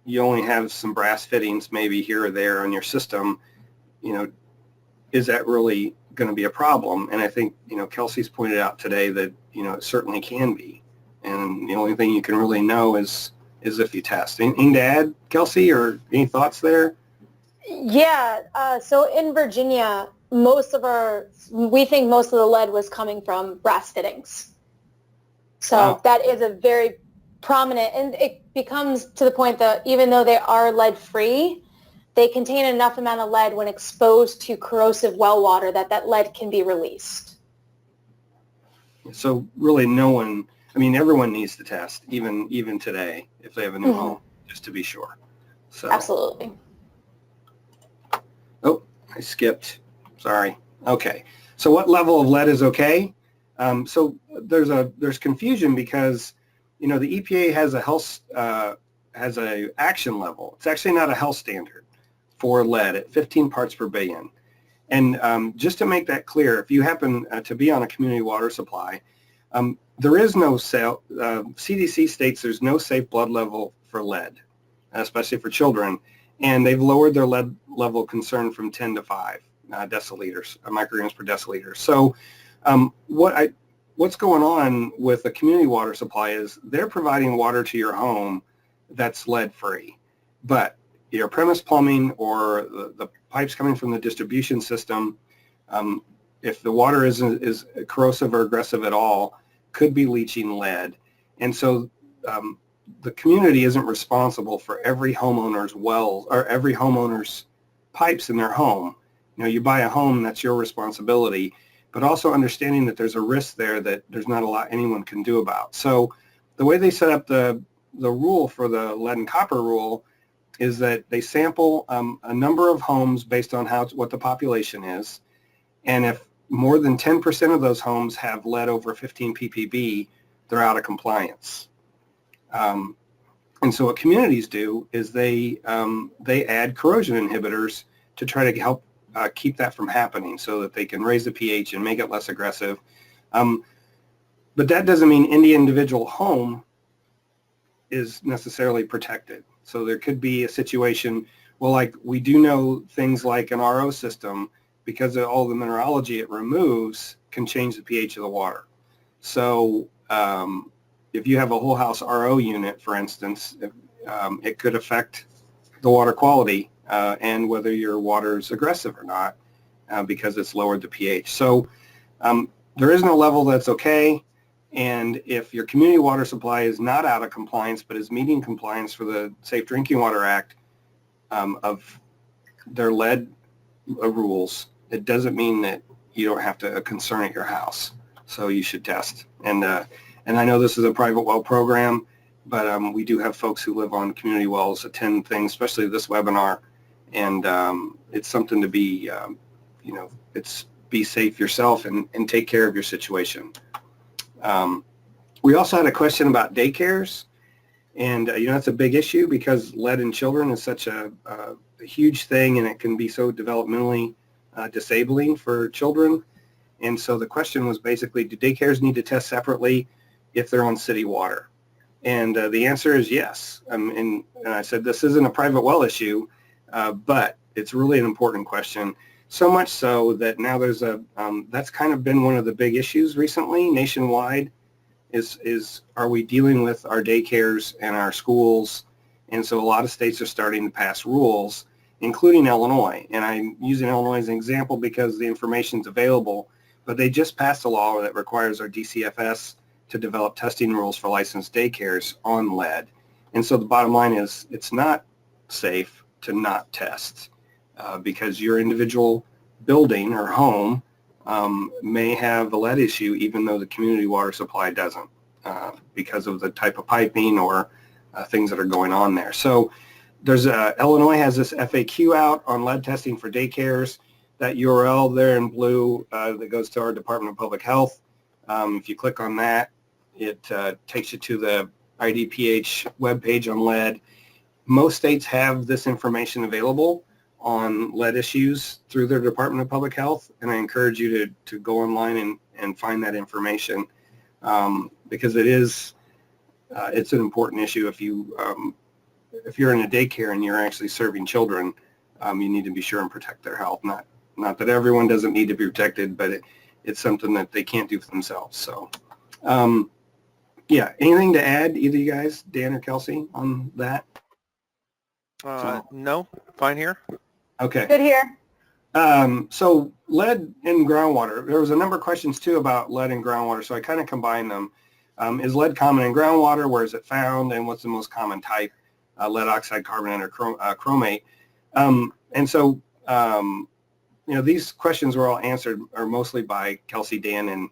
you only have some brass fittings maybe here or there on your system, is that really going to be a problem? And I think, Kelsey's pointed out today that, it certainly can be. And the only thing you can really know is if you test. Anything to add, Kelsey, or any thoughts there? Yeah, so in Virginia, we think most of the lead was coming from brass fittings. So wow. That is a very prominent, and it becomes to the point that even though they are lead-free, they contain enough amount of lead when exposed to corrosive well water that lead can be released. So really everyone needs to test, even today, if they have a new home, just to be sure. So. Absolutely. Oh, I skipped. Sorry. Okay. So what level of lead is okay? So there's confusion because, the EPA has a action level. It's actually not a health standard for lead at 15 parts per billion. And just to make that clear, if you happen to be on a community water supply, there is no CDC states there's no safe blood level for lead, especially for children, and they've lowered their lead level concern from 10 to 5 deciliters, micrograms per deciliter. So what's going on with the community water supply is they're providing water to your home that's lead-free, but your premise plumbing or the pipes coming from the distribution system, if the water is corrosive or aggressive at all, could be leaching lead. And so the community isn't responsible for every homeowner's wells or every homeowner's pipes in their home. You know, you buy a home, that's your responsibility, but also understanding that there's a risk there that there's not a lot anyone can do about. So the way they set up the rule for the lead and copper rule is that they sample a number of homes based on what the population is, and if more than 10% of those homes have lead over 15 ppb, they're out of compliance. And so what communities do is they add corrosion inhibitors to try to help keep that from happening, so that they can raise the pH and make it less aggressive. But that doesn't mean any individual home is necessarily protected. So there could be a situation, well, like we do know things like an RO system, because of all the mineralogy it removes, can change the pH of the water. So if you have a whole house RO unit, for instance, it could affect the water quality and whether your water is aggressive or not, because it's lowered the pH. So there is no level that's okay. And if your community water supply is not out of compliance but is meeting compliance for the Safe Drinking Water Act of their lead rules, it doesn't mean that you don't have to concern at your house. So you should test. And I know this is a private well program, but we do have folks who live on community wells attend things, especially this webinar. And it's something to be, it's be safe yourself and take care of your situation. We also had a question about daycares, and that's a big issue because lead in children is such a huge thing, and it can be so developmentally disabling for children. And so the question was basically, do daycares need to test separately if they're on city water? And the answer is yes. And I said this isn't a private well issue, but it's really an important question. So much so that now there's that's kind of been one of the big issues recently nationwide is are we dealing with our daycares and our schools? And so a lot of states are starting to pass rules, including Illinois. And I'm using Illinois as an example because the information's available, but they just passed a law that requires our DCFS to develop testing rules for licensed daycares on lead. And so the bottom line is it's not safe to not test. Because your individual building or home may have a lead issue even though the community water supply doesn't, because of the type of piping or things that are going on there. So there's Illinois has this FAQ out on lead testing for daycares. That URL there in blue that goes to our Department of Public Health. If you click on that, it takes you to the IDPH webpage on lead. Most states have this information available on lead issues through their Department of Public Health, and I encourage you to go online and find that information because it's an important issue. If you're in a daycare and you're actually serving children, you need to be sure and protect their health. Not that everyone doesn't need to be protected, but it's something that they can't do for themselves. So yeah, anything to add, either you guys, Dan or Kelsey, on that? No, fine here. Okay. Good here. So lead in groundwater, there was a number of questions too about lead in groundwater, so I kind of combined them. Is lead common in groundwater? Where is it found? And what's the most common type? Lead oxide, carbonate, or chromate? And so, these questions were all answered, or mostly by Kelsey, Dan,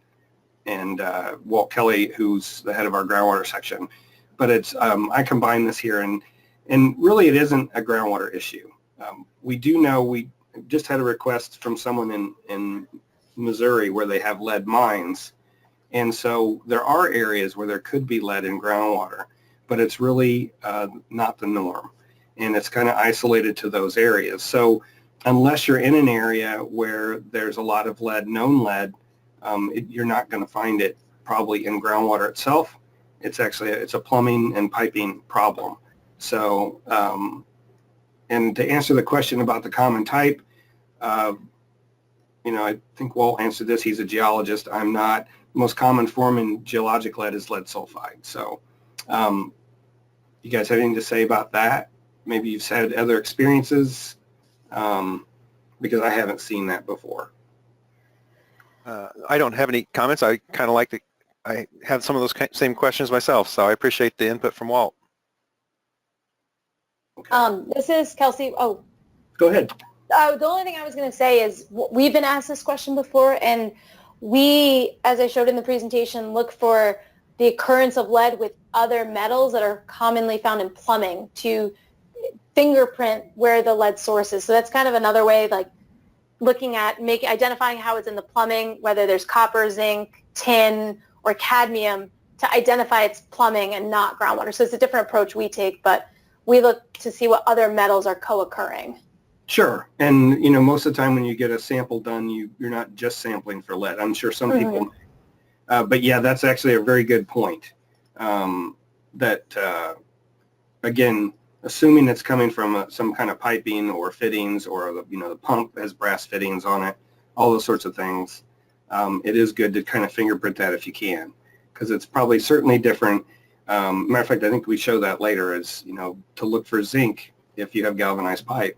and Walt Kelly, who's the head of our groundwater section. But it's I combined this here, and really it isn't a groundwater issue. We do know, we just had a request from someone in Missouri where they have lead mines, and so there are areas where there could be lead in groundwater, but it's really not the norm, and it's kind of isolated to those areas. So unless you're in an area where there's a lot of lead, known lead, you're not going to find it probably in groundwater itself. It's actually it's a plumbing and piping problem. So, and to answer the question about the common type, I think Walt answered this. He's a geologist. I'm not. The most common form in geologic lead is lead sulfide. So, you guys have anything to say about that? Maybe you've had other experiences, because I haven't seen that before. I don't have any comments. I kind of like I have some of those same questions myself, so I appreciate the input from Walt. Okay. This is Kelsey. Oh, Go ahead. the only thing I was going to say is we've been asked this question before, and we, as I showed in the presentation, look for the occurrence of lead with other metals that are commonly found in plumbing to fingerprint where the lead source is. So that's kind of another way, like looking at identifying how it's in the plumbing, whether there's copper, zinc, tin, or cadmium, to identify its plumbing and not groundwater. So it's a different approach we take, but we look to see what other metals are co-occurring. Sure. And, you know, most of the time when you get a sample done, you're not just sampling for lead. I'm sure some people, but yeah, that's actually a very good point. Again, assuming it's coming from some kind of piping or fittings, or, you know, the pump has brass fittings on it, all those sorts of things, it is good to kind of fingerprint that if you can, because it's probably certainly different. Matter of fact, I think we show that later, is, you know, to look for zinc if you have galvanized pipe.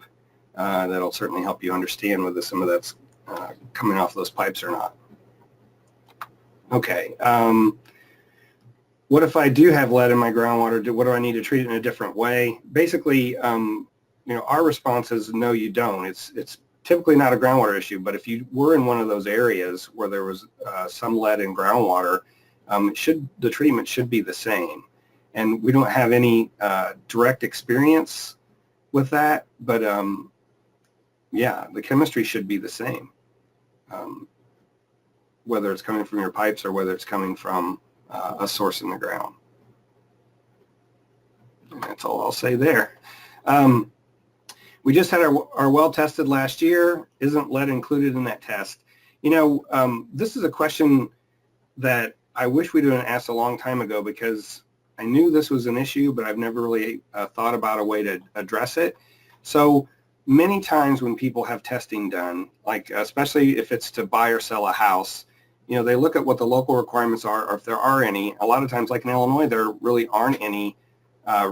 That'll certainly help you understand whether some of that's coming off those pipes or not. Okay. What if I do have lead in my groundwater? What do I need to treat it in a different way? Basically, you know, our response is no, you don't. It's typically not a groundwater issue, but if you were in one of those areas where there was some lead in groundwater, the treatment should be the same. And we don't have any direct experience with that, but yeah, the chemistry should be the same, whether it's coming from your pipes or whether it's coming from a source in the ground. And that's all I'll say there. We just had our well tested last year. Isn't lead included in that test? You know, this is a question that I wish we'd been asked a long time ago, because I knew this was an issue, but I've never really thought about a way to address it. So many times when people have testing done, like especially if it's to buy or sell a house, you know, they look at what the local requirements are, or if there are any. A lot of times, like in Illinois, there really aren't any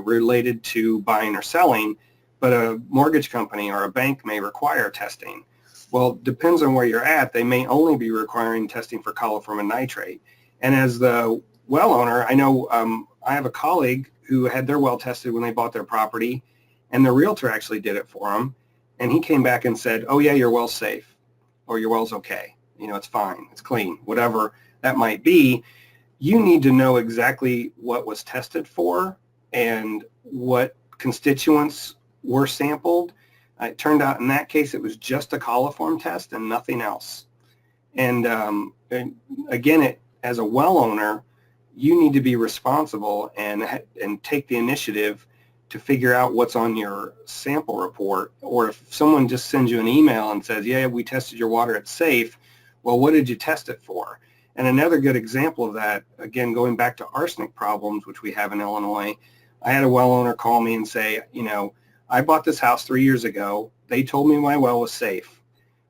related to buying or selling, but a mortgage company or a bank may require testing. Well, depends on where you're at. They may only be requiring testing for coliform and nitrate. And as the well owner, I know I have a colleague who had their well tested when they bought their property, and the realtor actually did it for them. And he came back and said, oh yeah, your well's safe, or your well's okay. You know, it's fine, it's clean, whatever that might be. You need to know exactly what was tested for and what constituents were sampled. It turned out in that case it was just a coliform test and nothing else. And again, as a well owner, you need to be responsible and take the initiative to figure out what's on your sample report. Or if someone just sends you an email and says, yeah, we tested your water, it's safe, well, what did you test it for? And another good example of that, again, going back to arsenic problems, which we have in Illinois, I had a well owner call me and say, you know, I bought this house 3 years ago. They told me my well was safe.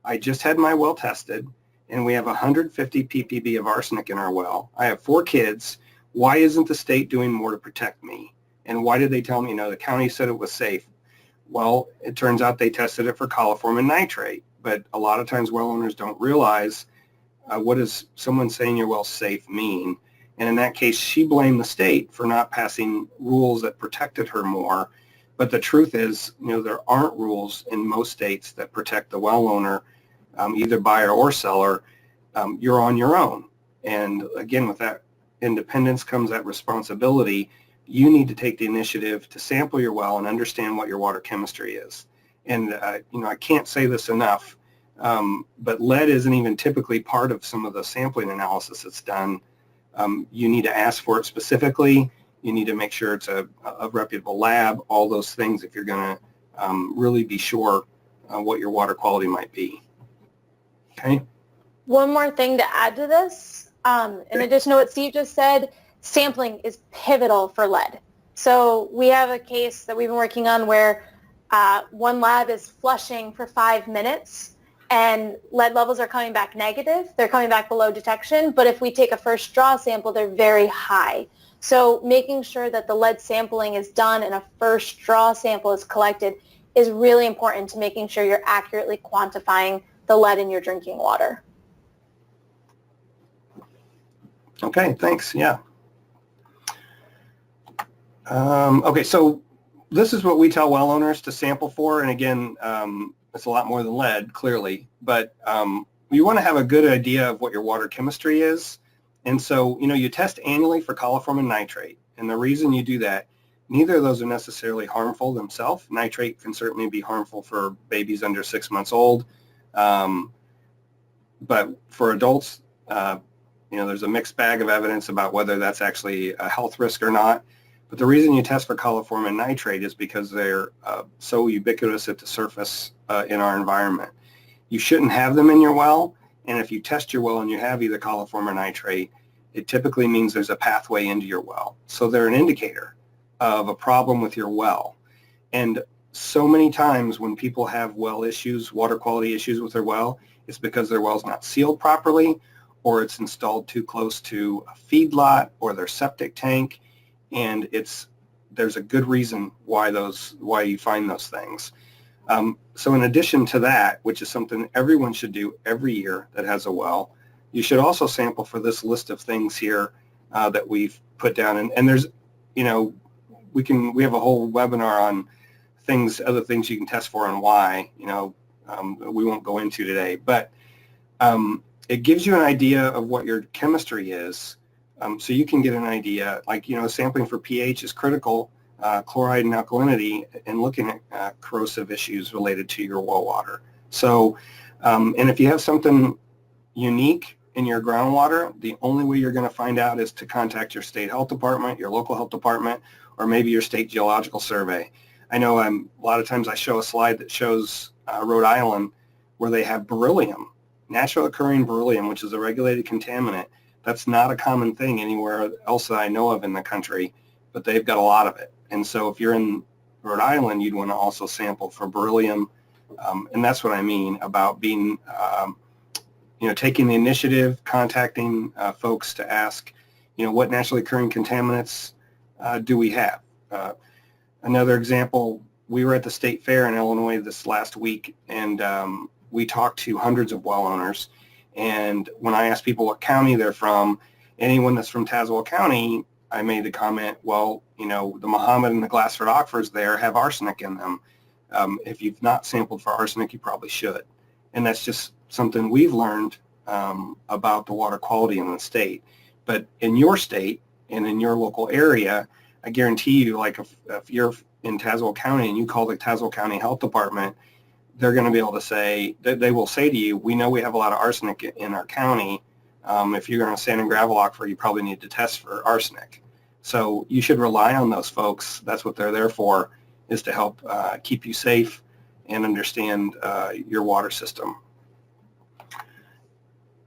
I just had my well tested, and we have 150 ppb of arsenic in our well. I have 4 kids. Why isn't the state doing more to protect me? And why did they tell me, you know, the county said it was safe? Well, it turns out they tested it for coliform and nitrate. But a lot of times well owners don't realize what does someone saying your well's safe mean. And in that case, she blamed the state for not passing rules that protected her more. But the truth is, you know, there aren't rules in most states that protect the well owner, either buyer or seller. You're on your own. And again, with that independence comes that responsibility. You need to take the initiative to sample your well and understand what your water chemistry is. And, you know, I can't say this enough, but lead isn't even typically part of some of the sampling analysis that's done. You need to ask for it specifically. You need to make sure it's a reputable lab, all those things if you're going to really be sure what your water quality might be. Okay? One more thing to add to this, in addition to what Steve just said, sampling is pivotal for lead. So we have a case that we've been working on where one lab is flushing for 5 minutes and lead levels are coming back negative. They're coming back below detection, but if we take a first draw sample, they're very high. So making sure that the lead sampling is done and a first draw sample is collected is really important to making sure you're accurately quantifying the lead in your drinking water. Okay, thanks. Yeah. Okay, so this is what we tell well owners to sample for, and again, it's a lot more than lead, clearly, but you want to have a good idea of what your water chemistry is. And so, you test annually for coliform and nitrate, and the reason you do that, neither of those are necessarily harmful themselves. Nitrate can certainly be harmful for babies under 6 months old, but for adults, there's a mixed bag of evidence about whether that's actually a health risk or not. But the reason you test for coliform and nitrate is because they're so ubiquitous at the surface in our environment. You shouldn't have them in your well, and if you test your well and you have either coliform or nitrate, it typically means there's a pathway into your well. So they're an indicator of a problem with your well. And so many times when people have well issues, water quality issues with their well, it's because their well's not sealed properly, or it's installed too close to a feedlot or their septic tank, and there's a good reason why you find those things. So in addition to that, which is something everyone should do every year that has a well, you should also sample for this list of things here that we've put down. And there's, we have a whole webinar on other things you can test for and why, we won't go into today. But it gives you an idea of what your chemistry is, so you can get an idea, like, sampling for pH is critical, chloride and alkalinity, and looking at corrosive issues related to your well water. So, and if you have something unique in your groundwater, the only way you're going to find out is to contact your state health department, your local health department, or maybe your state geological survey. I know a lot of times I show a slide that shows Rhode Island where they have beryllium, natural occurring beryllium, which is a regulated contaminant. That's not a common thing anywhere else that I know of in the country, but they've got a lot of it. And so if you're in Rhode Island, you'd want to also sample for beryllium. And that's what I mean about being, taking the initiative, contacting folks to ask, what naturally occurring contaminants do we have? Another example, we were at the state fair in Illinois this last week, and we talked to hundreds of well owners. And when I asked people what county they're from, anyone that's from Tazewell County, I made the comment, well, the Muhammad and the Glassford Aquifers there have arsenic in them. If you've not sampled for arsenic, you probably should. And that's just something we've learned about the water quality in the state. But in your state and in your local area, I guarantee you, like if you're in Tazewell County and you call the Tazewell County Health Department, they're going to be able to say, they will say to you, we know we have a lot of arsenic in our county. If you're on a sand and gravel aquifer, you probably need to test for arsenic. So you should rely on those folks. That's what they're there for, is to help keep you safe and understand your water system.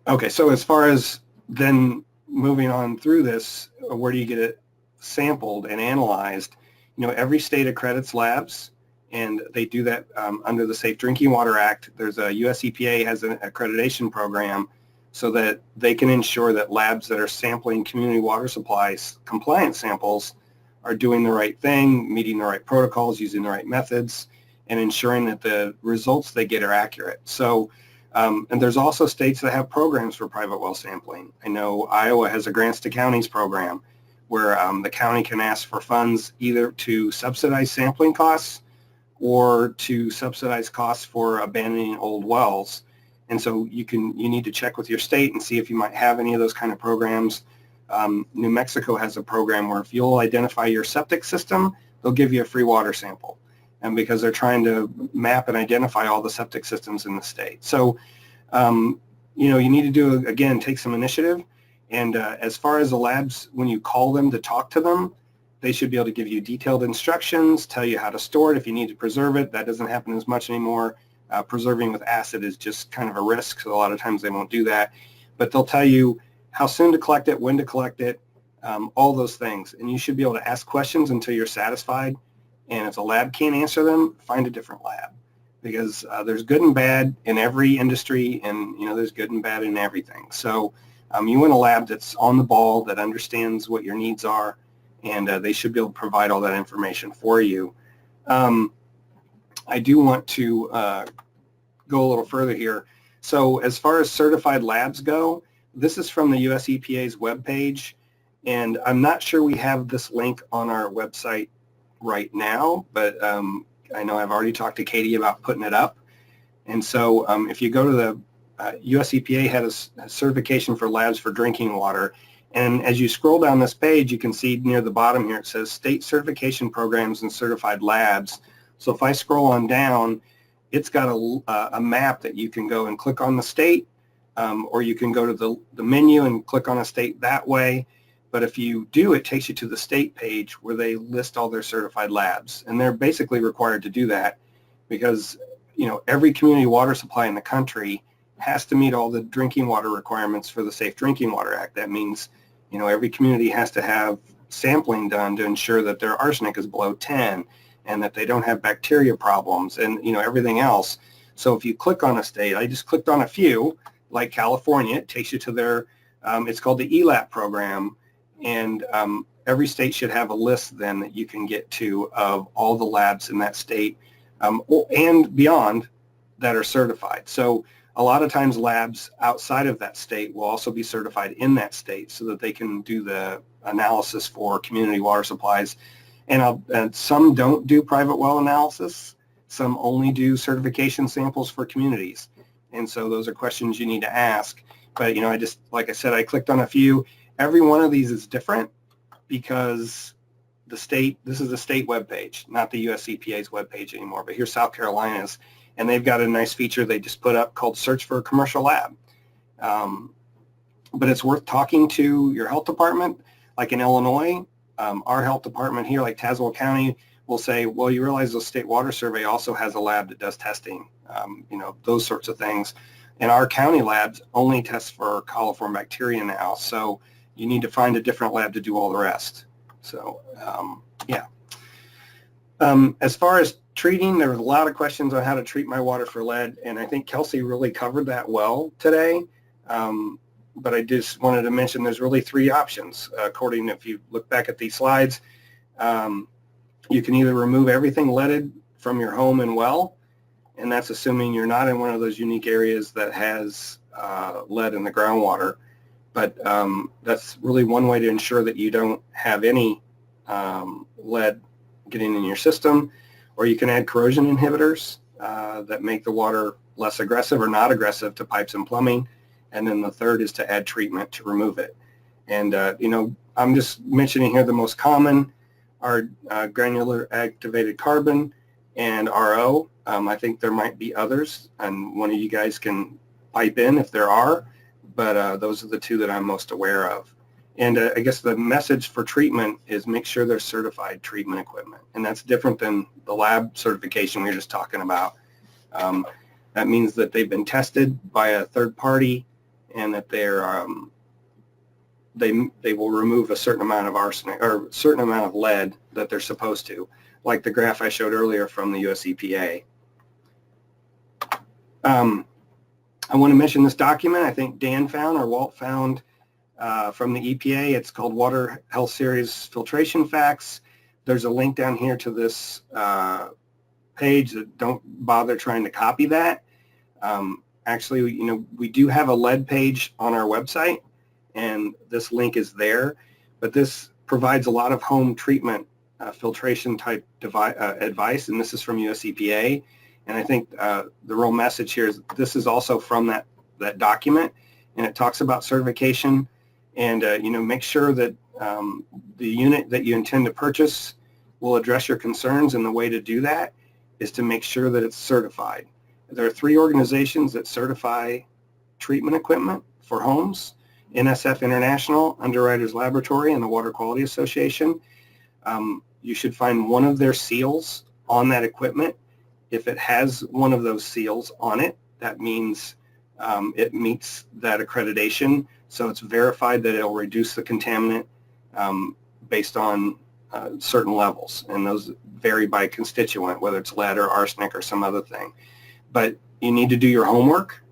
Okay, so as far as then moving on through this, where do you get it sampled and analyzed? Every state accredits labs, and they do that under the Safe Drinking Water Act. There's a US EPA has an accreditation program so that they can ensure that labs that are sampling community water supplies compliant samples are doing the right thing, meeting the right protocols, using the right methods, and ensuring that the results they get are accurate. So, and there's also states that have programs for private well sampling. I know Iowa has a Grants to Counties program where the county can ask for funds either to subsidize sampling costs or to subsidize costs for abandoning old wells. And so you need to check with your state and see if you might have any of those kind of programs. New Mexico has a program where if you'll identify your septic system, they'll give you a free water sample. And because they're trying to map and identify all the septic systems in the state. So, you need to do, again, take some initiative. And as far as the labs, when you call them to talk to them, they should be able to give you detailed instructions, tell you how to store it if you need to preserve it. That doesn't happen as much anymore. Preserving with acid is just kind of a risk, so a lot of times they won't do that. But they'll tell you how soon to collect it, when to collect it, all those things. And you should be able to ask questions until you're satisfied. And if the lab can't answer them, find a different lab. Because there's good and bad in every industry, and there's good and bad in everything. So you want a lab that's on the ball, that understands what your needs are, and they should be able to provide all that information for you. I do want to go a little further here. So as far as certified labs go, this is from the US EPA's webpage, and I'm not sure we have this link on our website right now, but I know I've already talked to Katie about putting it up. And so if you go to the US EPA had a certification for labs for drinking water, and as you scroll down this page, you can see near the bottom here, it says state certification programs and certified labs. So if I scroll on down, it's got a map that you can go and click on the state, or you can go to the menu and click on a state that way. But if you do, it takes you to the state page where they list all their certified labs. And they're basically required to do that because, you know, every community water supply in the country has to meet all the drinking water requirements for the Safe Drinking Water Act. That means, you know, every community has to have sampling done to ensure that their arsenic is below 10 and that they don't have bacteria problems and, you know, everything else. So if you click on a state, I just clicked on a few, like California, it takes you to their, it's called the ELAP program, and every state should have a list then that you can get to of all the labs in that state and beyond that are certified. So a lot of times labs outside of that state will also be certified in that state so that they can do the analysis for community water supplies. And some don't do private well analysis. Some only do certification samples for communities. And so those are questions you need to ask. But, you know, I just, like I said, I clicked on a few. Every one of these is different because the state, this is the state webpage, not the US EPA's webpage anymore, but here's South Carolina's, and they've got a nice feature they just put up called Search for a Commercial Lab. But it's worth talking to your health department. Like in Illinois, our health department here, like Tazewell County, will say, well, you realize the State Water Survey also has a lab that does testing, you know, those sorts of things. And our county labs only test for coliform bacteria now, so you need to find a different lab to do all the rest. So, yeah. As far as treating, there was a lot of questions on how to treat my water for lead, and I think Kelsey really covered that well today. But I just wanted to mention there's really three options. According, if you look back at these slides, you can either remove everything leaded from your home and well, and that's assuming you're not in one of those unique areas that has lead in the groundwater. But that's really one way to ensure that you don't have any lead getting in your system. Or you can add corrosion inhibitors that make the water less aggressive or not aggressive to pipes and plumbing. And then the third is to add treatment to remove it. And, you know, I'm just mentioning here the most common are granular activated carbon and RO. I think there might be others, and one of you guys can pipe in if there are, but those are the two that I'm most aware of. And I guess the message for treatment is make sure they're certified treatment equipment, and that's different than the lab certification we were just talking about. That means that they've been tested by a third party and that they're they will remove a certain amount of arsenic or a certain amount of lead that they're supposed to, like the graph I showed earlier from the US EPA. I want to mention this document I think Dan found or Walt found from the EPA. It's called Water Health Series Filtration Facts. There's a link down here to this page. That don't bother trying to copy that. Actually, you know, we do have a lead page on our website, and this link is there, but this provides a lot of home treatment filtration type advice, and this is from US EPA. And I think the real message here is this is also from that document, and it talks about certification. And, you know, make sure that the unit that you intend to purchase will address your concerns, and the way to do that is to make sure that it's certified. There are 3 organizations that certify treatment equipment for homes: NSF International, Underwriters Laboratory, and the Water Quality Association. You should find one of their seals on that equipment. If it has one of those seals on it, that means it meets that accreditation. So it's verified that it'll reduce the contaminant based on certain levels. And those vary by constituent, whether it's lead or arsenic or some other thing. But you need to do your homework,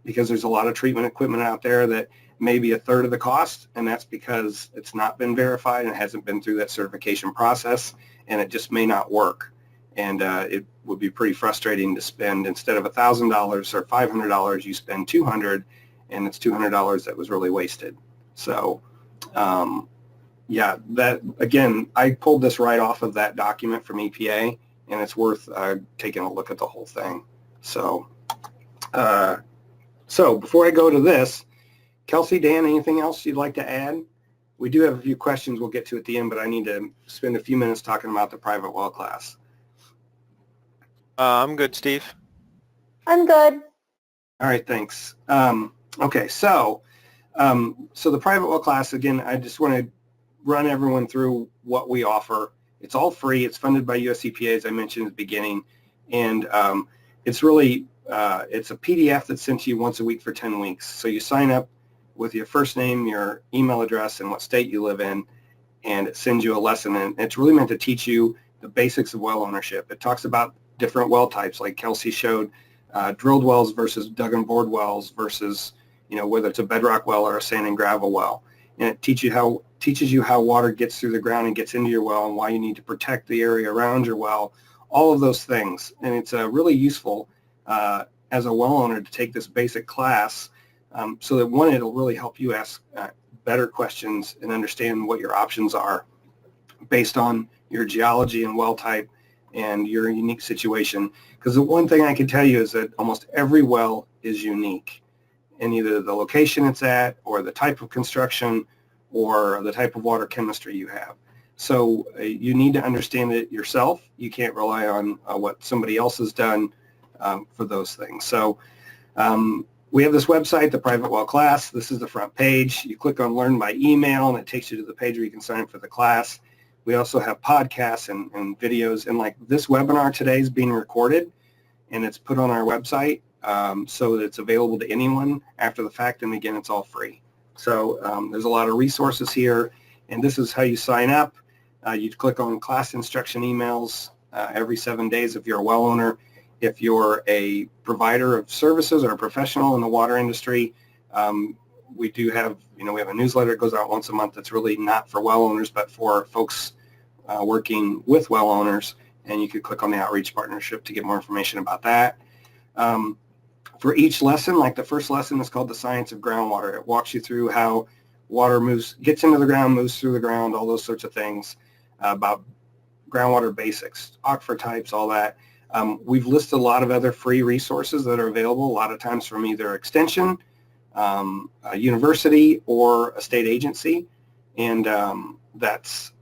because there's a lot of treatment equipment out there that may be a third of the cost, and that's because it's not been verified and hasn't been through that certification process, and it just may not work. And it would be pretty frustrating to spend, instead of $1,000 or $500, you spend $200, and it's $200 that was really wasted. So, Yeah, that, again, I pulled this right off of that document from EPA, and it's worth taking a look at the whole thing. So, before I go to this, Kelsey, Dan, anything else you'd like to add? We do have a few questions we'll get to at the end, but I need to spend a few minutes talking about the private well class. I'm good, Steve. I'm good. All right, thanks. Okay, so the private well class, again, I just want to run everyone through what we offer. It's all free. It's funded by US EPA, as I mentioned at the beginning, and it's really it's a PDF that's sent to you once a week for 10 weeks. So you sign up with your first name, your email address, and what state you live in, and it sends you a lesson. And it's really meant to teach you the basics of well ownership. It talks about different well types, like Kelsey showed, drilled wells versus dug and bored wells versus, whether it's a bedrock well or a sand and gravel well. And it teaches you how water gets through the ground and gets into your well, and why you need to protect the area around your well, all of those things. And it's really useful as a well owner to take this basic class, so that, one, it'll really help you ask better questions and understand what your options are based on your geology and well type and your unique situation. Because the one thing I can tell you is that almost every well is unique in either the location it's at, or the type of construction, or the type of water chemistry you have. So you need to understand it yourself. You can't rely on what somebody else has done for those things. So we have this website, the Private Well Class. This is the front page. You click on Learn by Email, and it takes you to the page where you can sign up for the class. We also have podcasts and videos, and like this webinar today is being recorded, and it's put on our website, so that it's available to anyone after the fact, and again, it's all free. So there's a lot of resources here, and this is how you sign up. You click on class instruction emails every 7 days if you're a well owner. If you're a provider of services or a professional in the water industry, we do have, we have a newsletter that goes out once a month that's really not for well owners, but for folks working with well owners, and you could click on the outreach partnership to get more information about that. For each lesson, like the first lesson is called The Science of Groundwater. It walks you through how water gets into the ground, moves through the ground, all those sorts of things, about groundwater basics, aquifer types, all that. We've listed a lot of other free resources that are available, a lot of times from either Extension, a university, or a state agency, and that's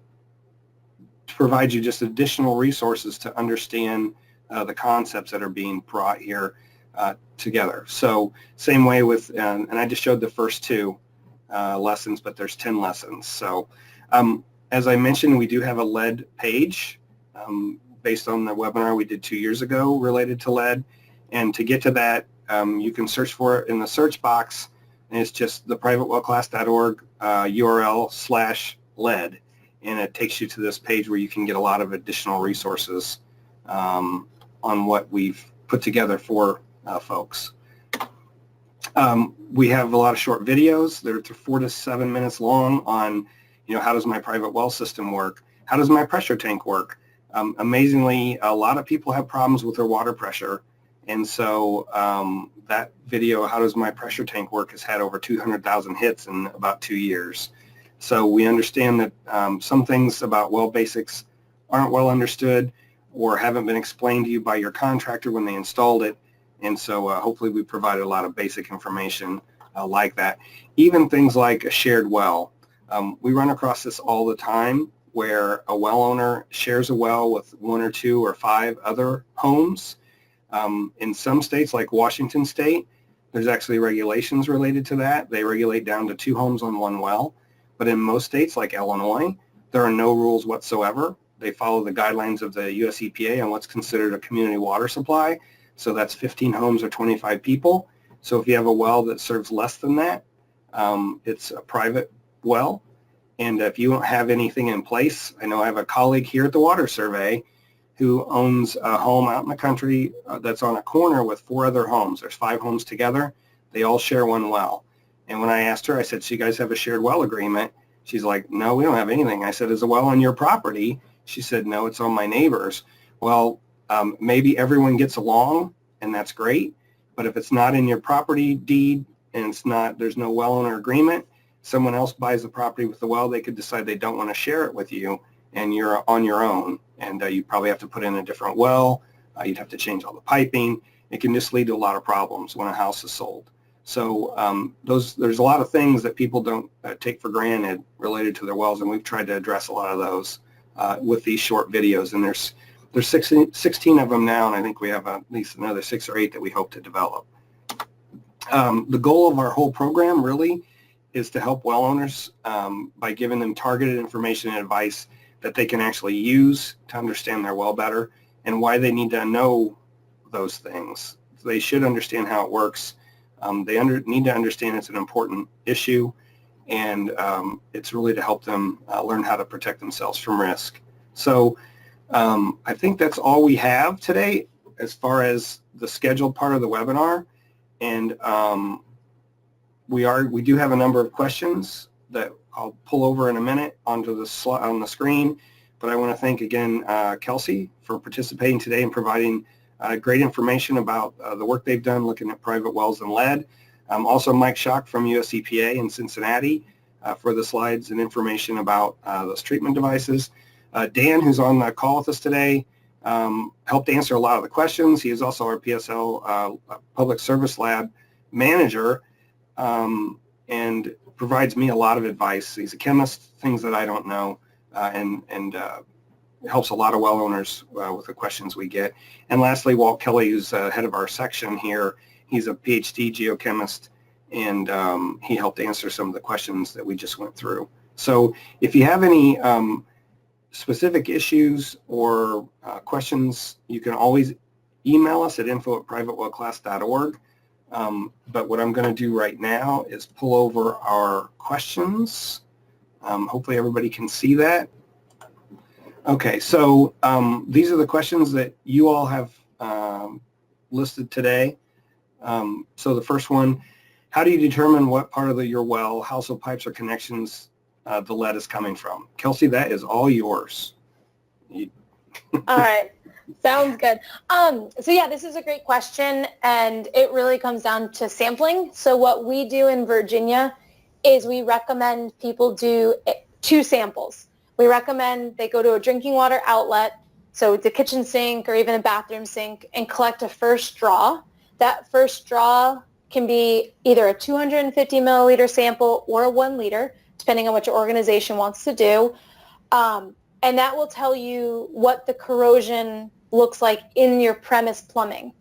to provide you just additional resources to understand the concepts that are being brought here together. So same way with, and I just showed the first two lessons, but there's 10 lessons. So as I mentioned, we do have a lead page based on the webinar we did 2 years ago related to lead. And to get to that, you can search for it in the search box, and it's just theprivatewellclass.org URL/lead, and it takes you to this page where you can get a lot of additional resources on what we've put together for folks. We have a lot of short videos. They're 4 to 7 minutes long on, how does my private well system work? How does my pressure tank work? Amazingly, a lot of people have problems with their water pressure, and so that video, how does my pressure tank work, has had over 200,000 hits in about 2 years. So we understand that some things about well basics aren't well understood or haven't been explained to you by your contractor when they installed it, and so hopefully we provided a lot of basic information like that. Even things like a shared well. We run across this all the time, where a well owner shares a well with 1 or 2 or 5 other homes. In some states, like Washington State, there's actually regulations related to that. They regulate down to 2 homes on 1 well. But in most states, like Illinois, there are no rules whatsoever. They follow the guidelines of the US EPA on what's considered a community water supply. So that's 15 homes or 25 people. So if you have a well that serves less than that, it's a private well. And if you don't have anything in place, I know I have a colleague here at the Water Survey who owns a home out in the country that's on a corner with 4 other homes. There's 5 homes together. They all share 1 well. And when I asked her, I said, so you guys have a shared well agreement? She's like, no, we don't have anything. I said, is the well on your property? She said, no, it's on my neighbor's. Well, maybe everyone gets along, and that's great. But if it's not in your property deed and there's no well owner agreement, someone else buys the property with the well, they could decide they don't want to share it with you, and you're on your own, and you probably have to put in a different well. You'd have to change all the piping. It can just lead to a lot of problems when a house is sold. So there's a lot of things that people don't take for granted related to their wells, and we've tried to address a lot of those with these short videos. And there's 16 of them now, and I think we have at least another 6 or 8 that we hope to develop. The goal of our whole program really is to help well owners by giving them targeted information and advice that they can actually use to understand their well better and why they need to know those things. They should understand how it works. They need to understand it's an important issue, and it's really to help them learn how to protect themselves from risk. So I think that's all we have today as far as the scheduled part of the webinar. And we do have a number of questions that I'll pull over in a minute onto the on the screen. But I want to thank again Kelsey for participating today and providing great information about the work they've done looking at private wells and lead. Also Mike Schock from US EPA in Cincinnati for the slides and information about those treatment devices. Dan, who's on the call with us today, helped answer a lot of the questions. He is also our PSL Public Service Lab manager and provides me a lot of advice. He's a chemist, things that I don't know, and helps a lot of well owners with the questions we get. And lastly, Walt Kelly, who's head of our section here. He's a PhD geochemist, and he helped answer some of the questions that we just went through. So if you have any specific issues or questions, you can always email us at info@privatewellclass.org. But what I'm going to do right now is pull over our questions. Hopefully everybody can see that. Okay, so these are the questions that you all have listed today. So the first one, how do you determine what part of your well, household pipes or connections the lead is coming from? Kelsey, that is all yours. All right. Sounds good. So yeah, this is a great question, and it really comes down to sampling. So what we do in Virginia is we recommend people do 2 samples. We recommend they go to a drinking water outlet, so the kitchen sink or even a bathroom sink, and collect a first draw. That first draw can be either a 250 milliliter sample or a 1 liter, depending on what your organization wants to do. And that will tell you what the corrosion looks like in your premise plumbing.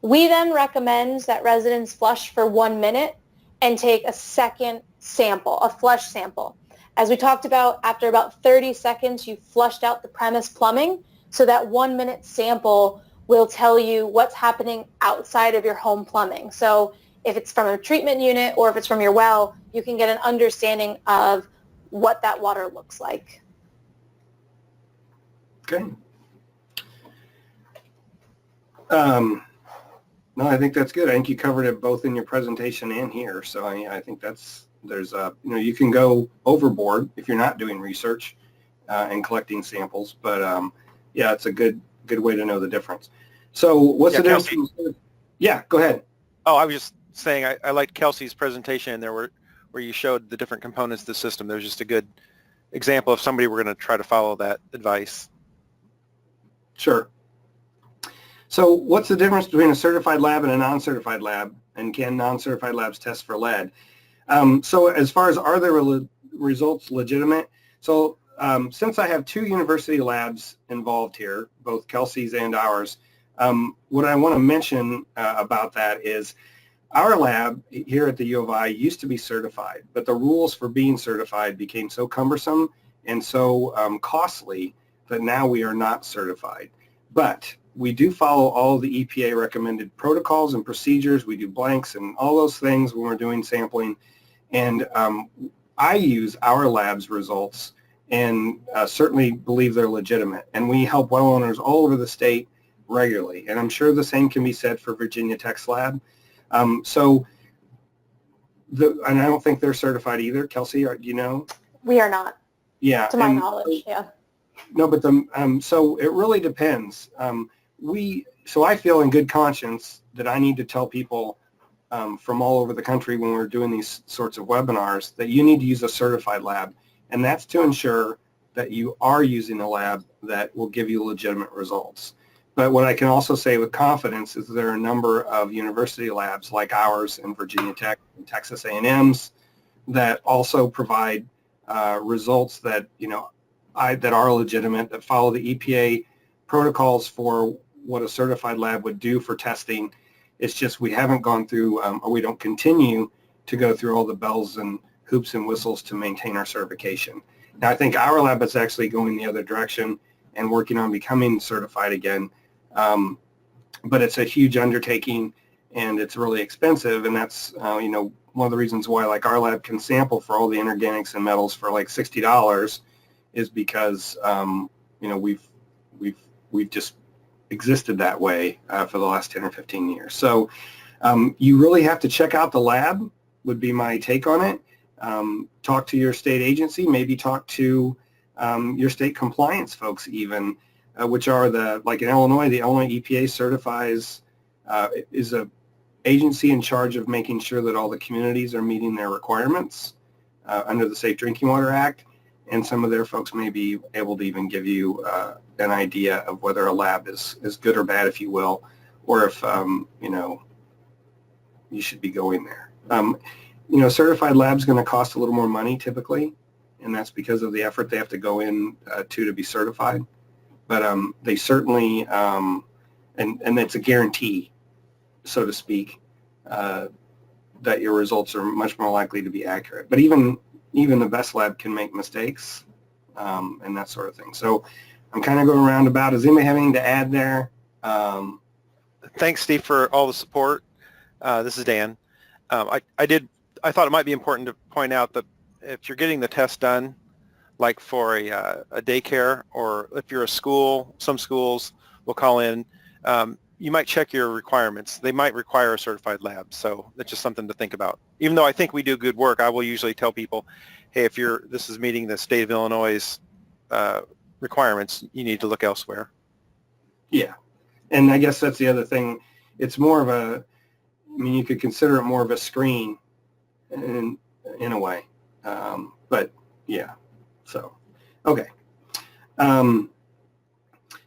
We then recommend that residents flush for 1 minute and take a second sample, a flush sample. As we talked about, after about 30 seconds, you've flushed out the premise plumbing, so that 1 minute sample will tell you what's happening outside of your home plumbing. So if it's from a treatment unit or if it's from your well, you can get an understanding of what that water looks like. Okay. No, I think that's good. I think you covered it both in your presentation and here. So I think you can go overboard if you're not doing research and collecting samples. But yeah, it's a good way to know the difference. So what's the difference? Yeah, go ahead. Oh, I was just saying I liked Kelsey's presentation there where you showed the different components of the system. There's just a good example if somebody were going to try to follow that advice. Sure. So what's the difference between a certified lab and a non-certified lab, and can non-certified labs test for lead? So as far as are the results legitimate? So since I have 2 university labs involved here, both Kelsey's and ours, what I want to mention about that is our lab here at the U of I used to be certified, but the rules for being certified became so cumbersome and so costly that now we are not certified. But we do follow all of the EPA recommended protocols and procedures. We do blanks and all those things when we're doing sampling. And I use our lab's results and certainly believe they're legitimate. And we help well owners all over the state regularly. And I'm sure the same can be said for Virginia Tech's lab. And I don't think they're certified either. Kelsey, do you know? We are not. Yeah. To my knowledge, yeah. No, but so it really depends. So I feel in good conscience that I need to tell people from all over the country when we're doing these sorts of webinars that you need to use a certified lab, and that's to ensure that you are using a lab that will give you legitimate results. But what I can also say with confidence is there are a number of university labs like ours in Virginia Tech and Texas A&M's that also provide results that, that are legitimate, that follow the EPA protocols for what a certified lab would do for testing. It's just we haven't gone through, or we don't continue to go through all the bells and hoops and whistles to maintain our certification. Now, I think our lab is actually going the other direction and working on becoming certified again. But it's a huge undertaking and it's really expensive, and that's one of the reasons why like our lab can sample for all the inorganics and metals for like $60 is because we've just existed that way for the last 10 or 15 years. So you really have to check out the lab would be my take on it. Talk to your state agency, maybe talk to your state compliance folks even, which are like in Illinois, the Illinois EPA certifies, is a agency in charge of making sure that all the communities are meeting their requirements under the Safe Drinking Water Act, and some of their folks may be able to even give you an idea of whether a lab is good or bad, if you will, or if you should be going there. Certified lab's going to cost a little more money typically, and that's because of the effort they have to go in to be certified. But they certainly, and it's a guarantee, so to speak, that your results are much more likely to be accurate. But even the best lab can make mistakes and that sort of thing. So I'm kind of going roundabout. Does anybody have anything to add there? Thanks, Steve, for all the support. This is Dan. I thought it might be important to point out that if you're getting the test done, like for a daycare, or if you're a school, some schools will call in, you might check your requirements. They might require a certified lab, so that's just something to think about. Even though I think we do good work, I will usually tell people, hey, if this is meeting the state of Illinois' requirements, you need to look elsewhere. Yeah, and I guess that's the other thing. It's more of you could consider it more of a screen in a way, but yeah. So, okay.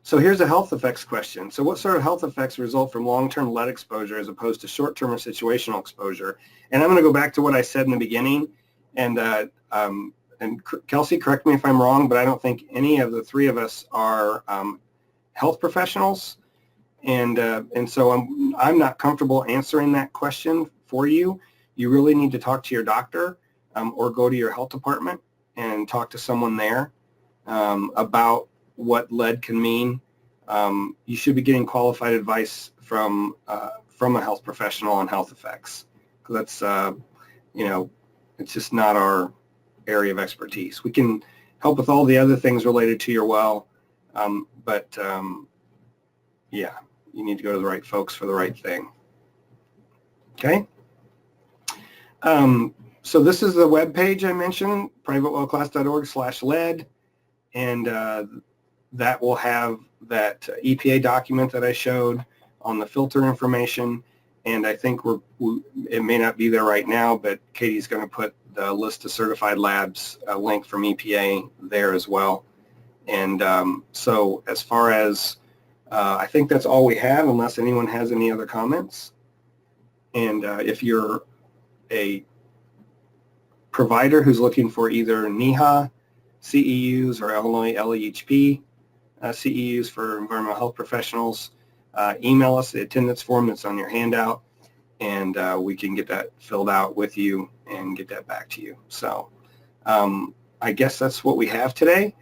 So here's a health effects question. So what sort of health effects result from long-term lead exposure as opposed to short-term or situational exposure? And I'm going to go back to what I said in the beginning. And Kelsey, correct me if I'm wrong, but I don't think any of the three of us are health professionals. And so I'm not comfortable answering that question for you. You really need to talk to your doctor or go to your health department and talk to someone there about what lead can mean. You should be getting qualified advice from a health professional on health effects, because that's it's just not our area of expertise. We can help with all the other things related to your well, but yeah, you need to go to the right folks for the right thing. Okay. So this is the web page I mentioned, privatewellclass.org/lead, and that will have that EPA document that I showed on the filter information. And I think it may not be there right now, but Katie's going to put the list of certified labs, a link from EPA there as well. And so as far as, I think that's all we have, unless anyone has any other comments. And if you're a provider who's looking for either NEHA CEUs or Illinois LEHP CEUs for environmental health professionals, email us the attendance form that's on your handout, and we can get that filled out with you and get that back to you. So I guess that's what we have today.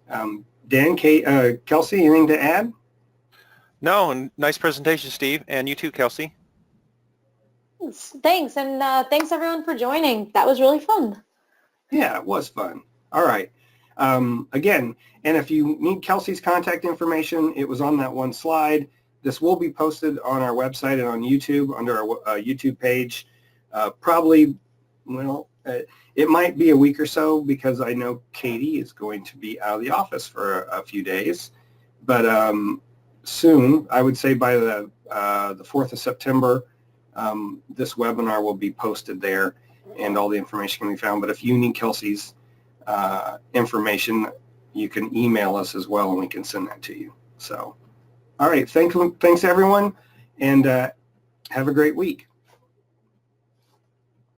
Dan, Kelsey, anything to add? No, and nice presentation, Steve, and you too, Kelsey. Thanks, and thanks everyone for joining. That was really fun. Yeah, it was fun. All right. Again, and if you need Kelsey's contact information, it was on that one slide. This will be posted on our website and on YouTube under our YouTube page. Probably, well, it might be a week or so, because I know Katie is going to be out of the office for a few days. But soon, I would say by the 4th of September, this webinar will be posted there, and all the information can be found. But if you need Kelsey's information, you can email us as well, and we can send that to you. So, all right, thanks everyone, and have a great week.